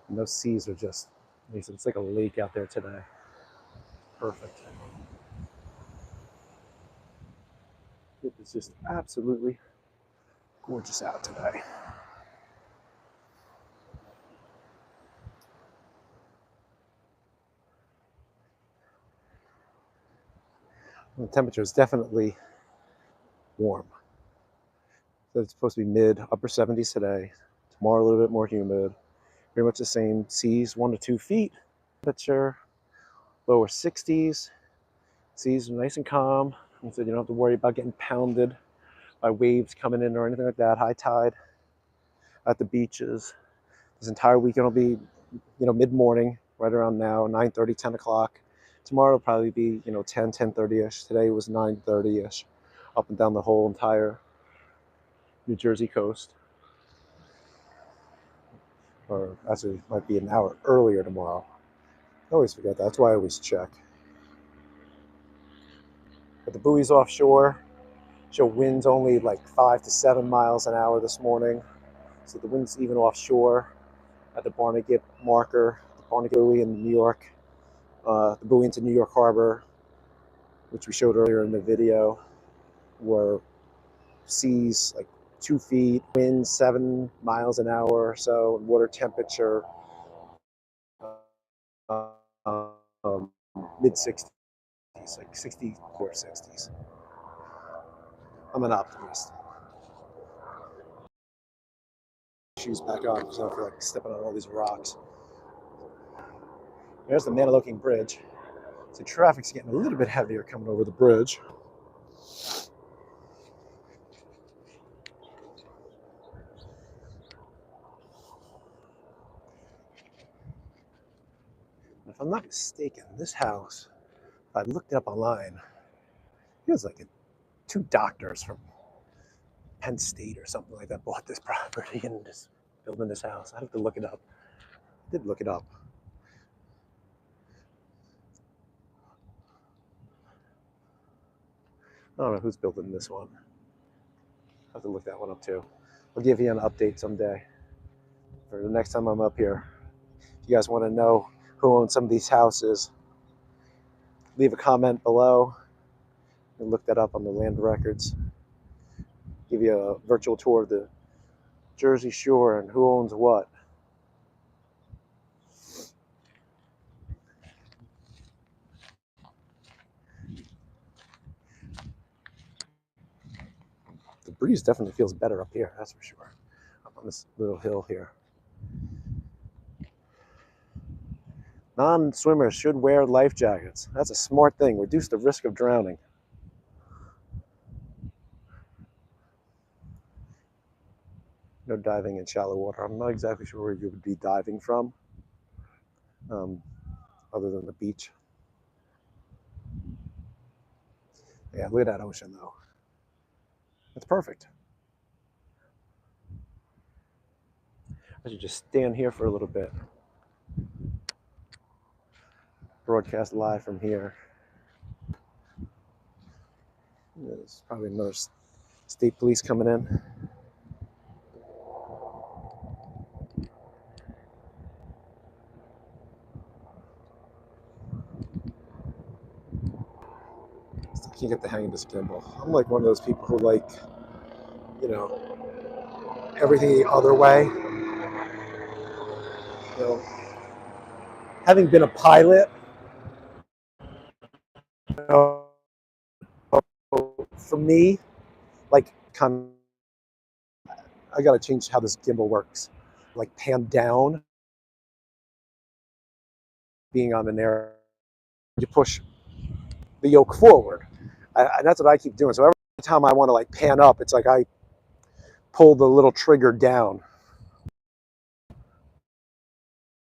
And those seas are just, it's like a lake out there today. Perfect. It is just absolutely gorgeous out today. The temperature is definitely warm. So it's supposed to be mid, upper 70s today. Tomorrow a little bit more humid. Pretty much the same. Seas 1 to 2 feet. Temperature lower 60s. Seas nice and calm. So you don't have to worry about getting pounded by waves coming in or anything like that. High tide at the beaches. This entire weekend will be, mid-morning, right around now, 9:30, 10 o'clock. Tomorrow will probably be, 10, 10:30-ish. Today was 9:30-ish, up and down the whole entire New Jersey coast. Or actually, it might be an hour earlier tomorrow. I always forget that. That's why I always check. But the buoys offshore show winds only like 5 to 7 miles an hour this morning. So the wind's even offshore at the Barnegat marker, the Barnegat buoy in New York, the buoy into New York Harbor, which we showed earlier in the video, were seas like 2 feet, winds 7 miles an hour or so, and water temperature mid 60s, like 64, 60s. I'm an optimist. Shoes back on because I don't feel like stepping on all these rocks. There's the Mantoloking Bridge. So traffic's getting a little bit heavier coming over the bridge. If I'm not mistaken, this house, if I looked it up online, it was like 2 doctors from Penn State or something like that bought this property and just building this house. I have to look it up. I did look it up. I don't know who's building this one. I have to look that one up too. I'll give you an update someday for the next time I'm up here. If you guys want to know who owns some of these houses, leave a comment below and look that up on the land records. Give you a virtual tour of the Jersey Shore and who owns what. The breeze definitely feels better up here, that's for sure. Up on this little hill here. Non-swimmers should wear life jackets. That's a smart thing. Reduce the risk of drowning. No diving in shallow water. I'm not exactly sure where you would be diving from, other than the beach. Yeah, look at that ocean, though. It's perfect. I should just stand here for a little bit. Broadcast live from here. There's probably another state police coming in. can't get the hang of this gimbal. I'm like one of those people who like, you know, everything the other way. You know, having been a pilot, you know, for me, like, I got to change how this gimbal works. Like pan down, being on an air, you push the yoke forward. And that's what I keep doing. So every time I want to like pan up, it's like I pull the little trigger down.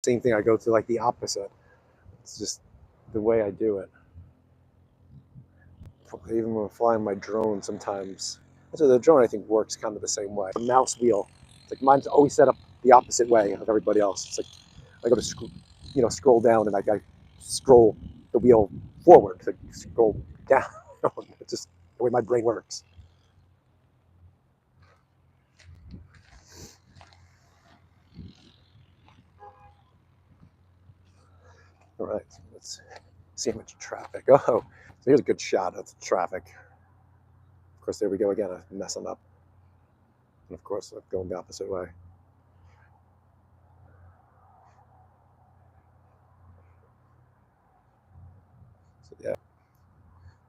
Same thing, I go to like the opposite. It's just the way I do it. Even when I'm flying my drone sometimes. So the drone I think works kind of the same way. The mouse wheel, it's like mine's always set up the opposite way of everybody else. It's like I go to scroll down and I scroll the wheel forward. It's like scroll down. It's just the way my brain works. All right, let's see how much traffic. Oh, so here's a good shot of the traffic. Of course, there we go again, I'm messing up. And of course, I'm going the opposite way. So yeah,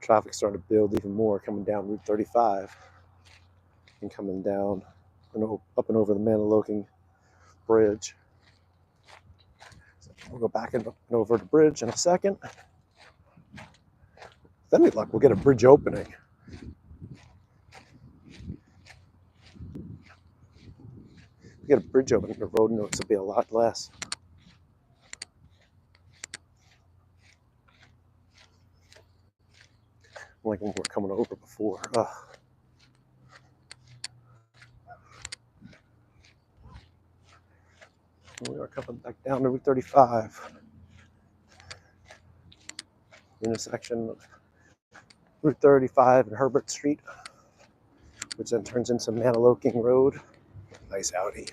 traffic's starting to build even more coming down Route 35 and coming down and up and over the Mantoloking Bridge. So we'll go back and over the bridge in a second. With any luck, we'll get a bridge opening. If we get a bridge opening, the road notes will be a lot less. Like when we were coming over before. We are coming back down to Route 35. Intersection of Route 35 and Herbert Street, which then turns into Mantoloking Road. Nice Audi.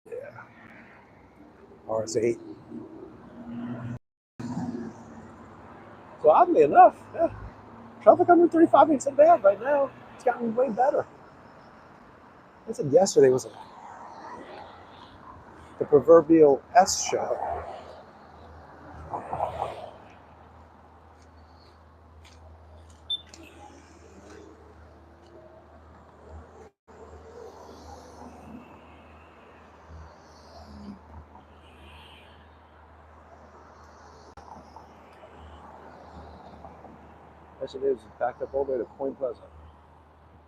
Yeah. RS8. So oddly enough, yeah, traffic on Route 35 ain't so bad right now. It's gotten way better. I said yesterday was the proverbial S show. Yes, it is. It's backed up all the way to Point Pleasant.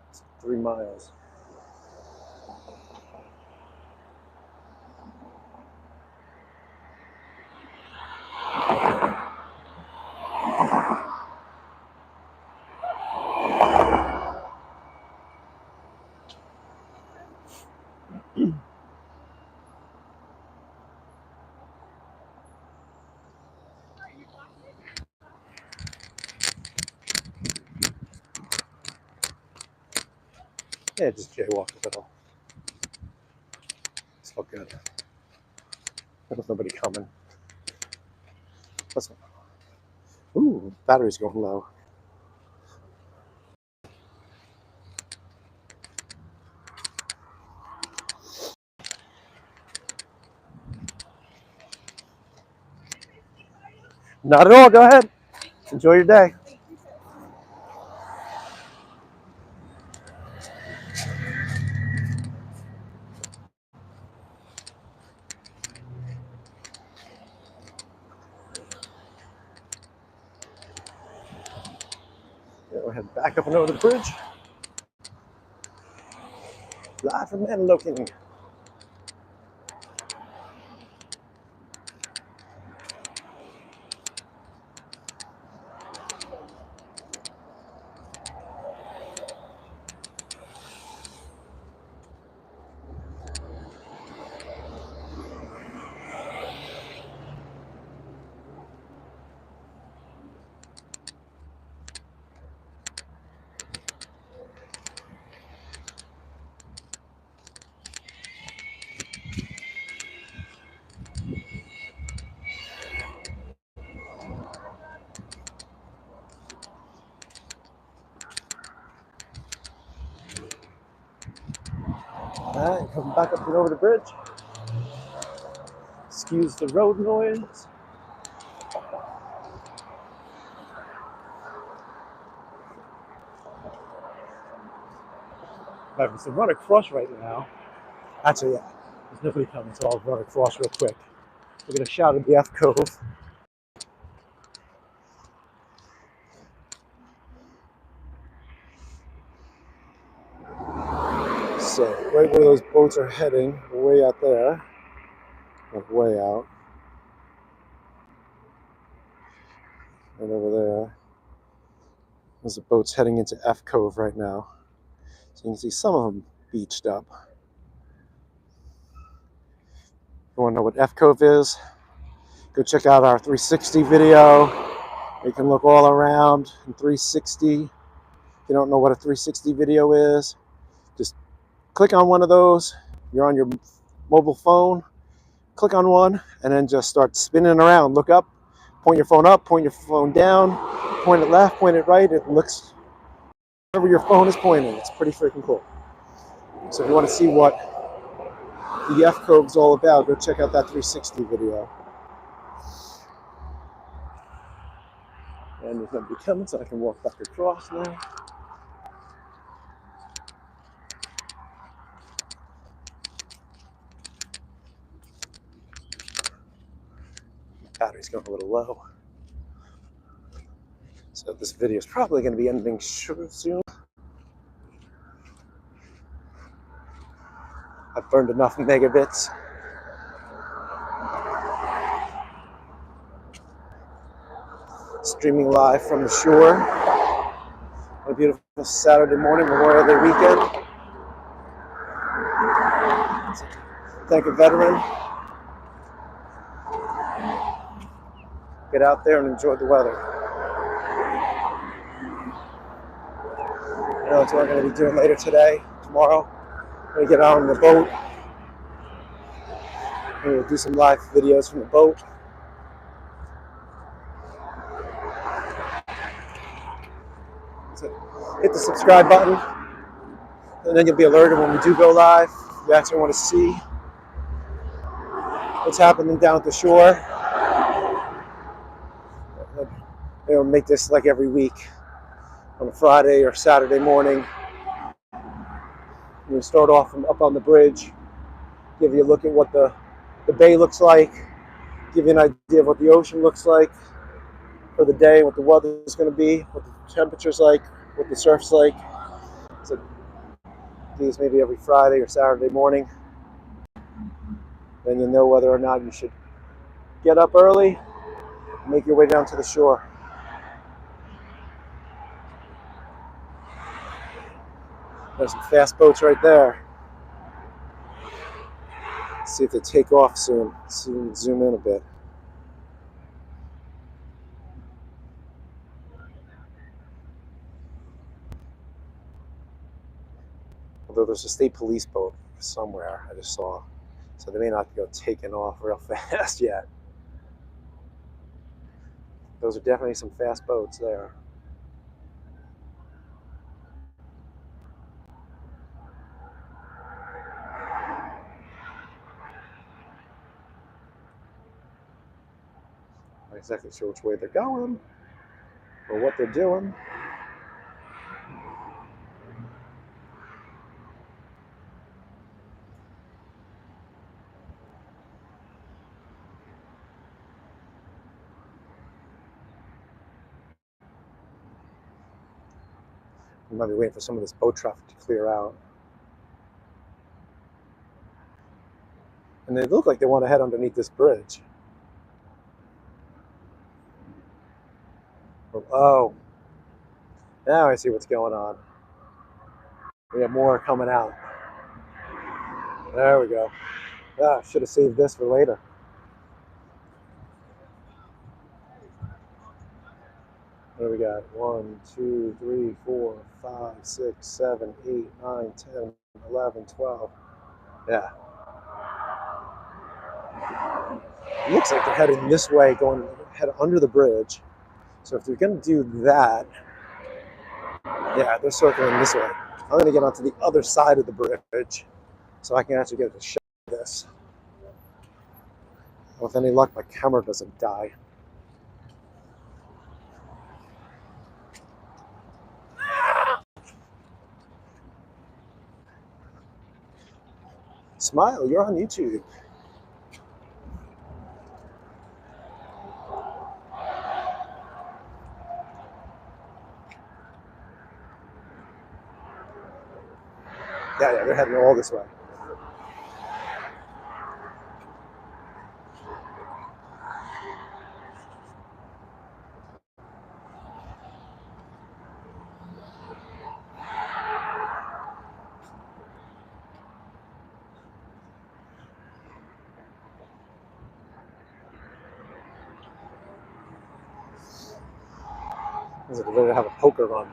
It's 3 miles. Yeah, just jaywalk a little. It's all good. There's nobody coming. Listen. Ooh, battery's going low. Not at all. Go ahead. Enjoy your day. Yeah, we'll head back up and over the bridge. Live from Mantoloking. All right, coming back up and over the bridge. Excuse the road noise. All right, so run across right now. Actually, yeah, there's nobody coming, so I'll run across real quick. We're gonna shout at the F Cove. So right where those boats are heading, way out there, like way out, right over there. There's the boats heading into F Cove right now. So you can see some of them beached up. If you want to know what F Cove is, go check out our 360 video. You can look all around in 360. If you don't know what a 360 video is, just click on one of those. You're on your mobile phone, click on one, and then just start spinning around. Look up, point your phone up, point your phone down, point it left, point it right. It looks wherever your phone is pointing. It's pretty freaking cool. So if you want to see what the F Cove is all about, go check out that 360 video. And there's nobody coming, so I can walk back across now. Battery's going a little low. So this video is probably going to be ending soon. I've burned enough megabits. Streaming live from the shore on a beautiful Saturday morning, Memorial Day weekend. Thank a veteran. Get out there and enjoy the weather. I know that's what I'm going to be doing later today, tomorrow. I'm going to get out on the boat. We'll do some live videos from the boat. So hit the subscribe button, and then you'll be alerted when we do go live. If you actually want to see what's happening down at the shore. We'll make this like every week on a Friday or Saturday morning. We start off from up on the bridge, give you a look at what the bay looks like, give you an idea of what the ocean looks like for the day, what the weather is going to be, what the temperature's like, what the surf's like. So these maybe every Friday or Saturday morning. Then you'll know whether or not you should get up early and make your way down to the shore. There's some fast boats right there. Let's see if they take off soon. Let's see if we can zoom in a bit. Although there's a state police boat somewhere I just saw. So they may not go taking off real fast yet. Those are definitely some fast boats there. Not exactly sure which way they're going or what they're doing. We might be waiting for some of this boat traffic to clear out. And they look like they want to head underneath this bridge. Oh, now I see what's going on. We have more coming out. There we go. Ah, should have saved this for later. What do we got? 1, 2, 3, 4, 5, 6, 7, 8, 9, 10, 11, 12. Yeah. It looks like they're heading this way, going head under the bridge. So if they're going to do that, yeah, they're circling this way. I'm going to get onto the other side of the bridge so I can actually get a shot of this. With any luck, my camera doesn't die. Smile, you're on YouTube. Yeah, they're heading all this way. They're going to have a poker run.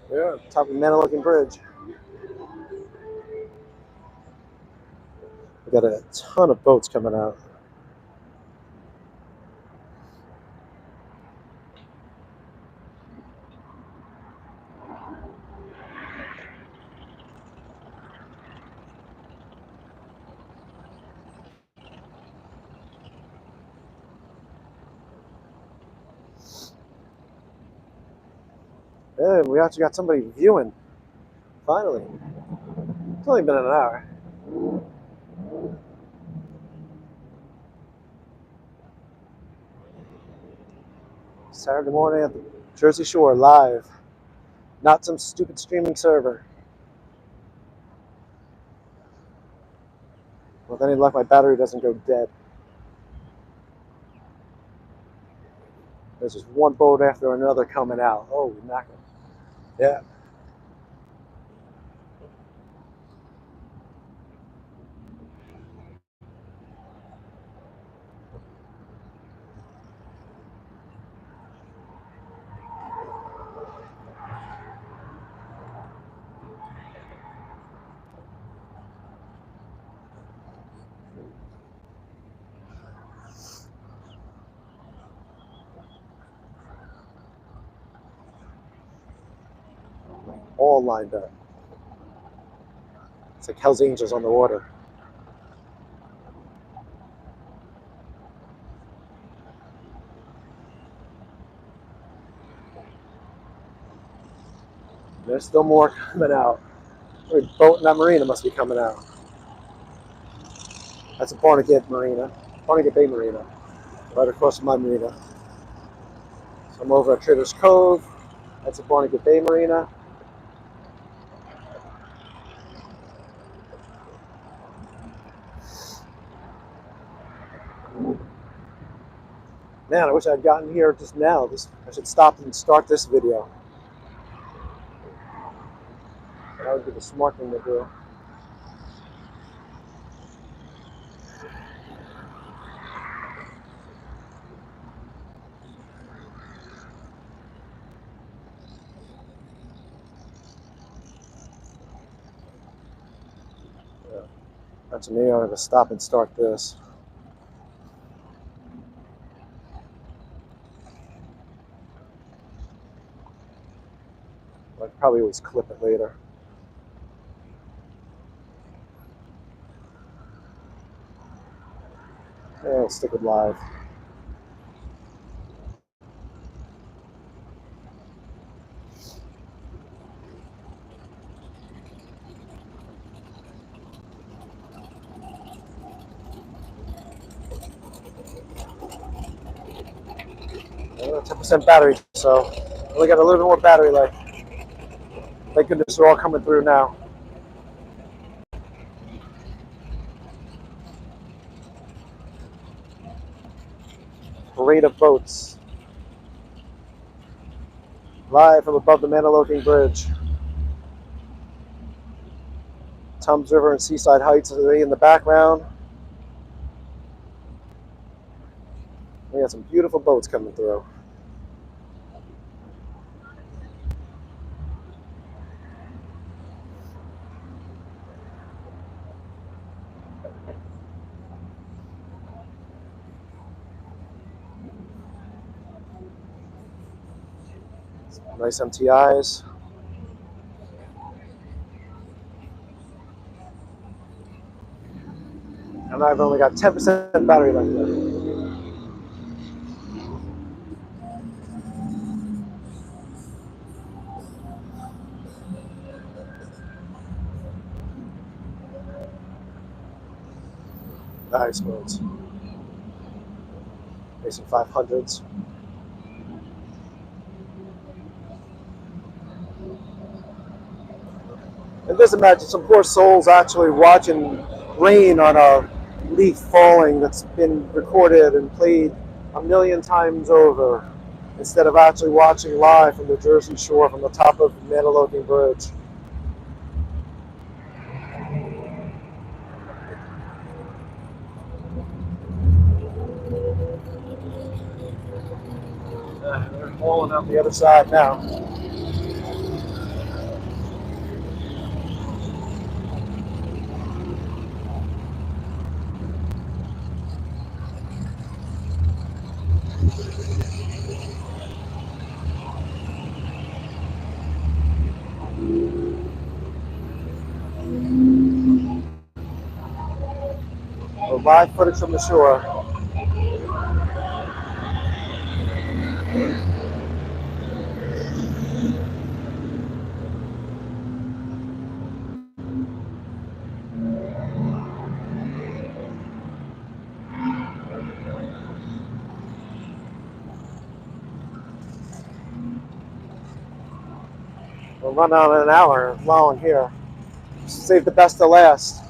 Yeah, top of Mantoloking Bridge. We got a ton of boats coming out. Yeah, we actually got somebody viewing. Finally. It's only been an hour. Saturday morning at the Jersey Shore, live. Not some stupid streaming server. With any luck, my battery doesn't go dead. There's just one boat after another coming out. Oh, mackerel. Yeah. All lined up. It's like Hell's Angels on the water. There's still more coming out. Every boat in that marina must be coming out. That's a Barnegat Marina. Barnegat Bay Marina. Right across from my marina. So I'm over at Trader's Cove. That's a Barnegat Bay Marina. Man, I wish I'd gotten here just now. I should stop and start this video. That would be the smart thing to do. Yeah. That's me. I'm going to stop and start this. I'll probably always clip it later. Yeah, I'll stick with live. Yeah, 10% battery, so only got a little bit more battery life. Thank goodness they're all coming through now. Parade of boats. Live from above the Mantoloking Bridge. Tom's River and Seaside Heights are in the background. We got some beautiful boats coming through. Nice MTIs. And I've only got 10% battery left there. Nice boats. Racing 500s. And just imagine some poor souls actually watching rain on a leaf falling that's been recorded and played a million times over, instead of actually watching live from the Jersey Shore from the top of Mantoloking Bridge. They're hauling out the other side now. So live footage from the shore. We'll run out in an hour flowing here. Save the best to last.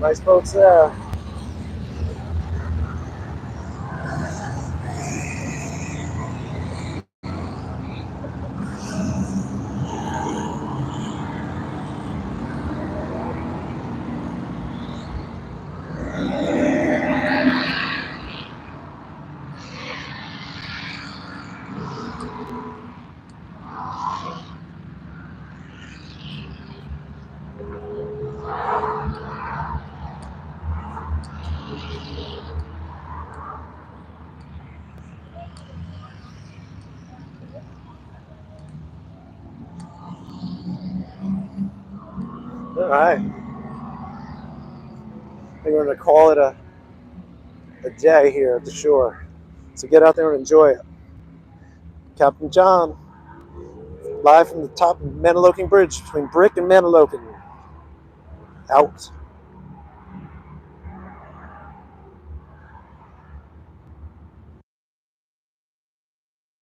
Nice boats there. All right. I think we're going to call it a day here at the shore. So get out there and enjoy it. Captain John, live from the top of Mantoloking Bridge between Brick and Mantoloking. Out.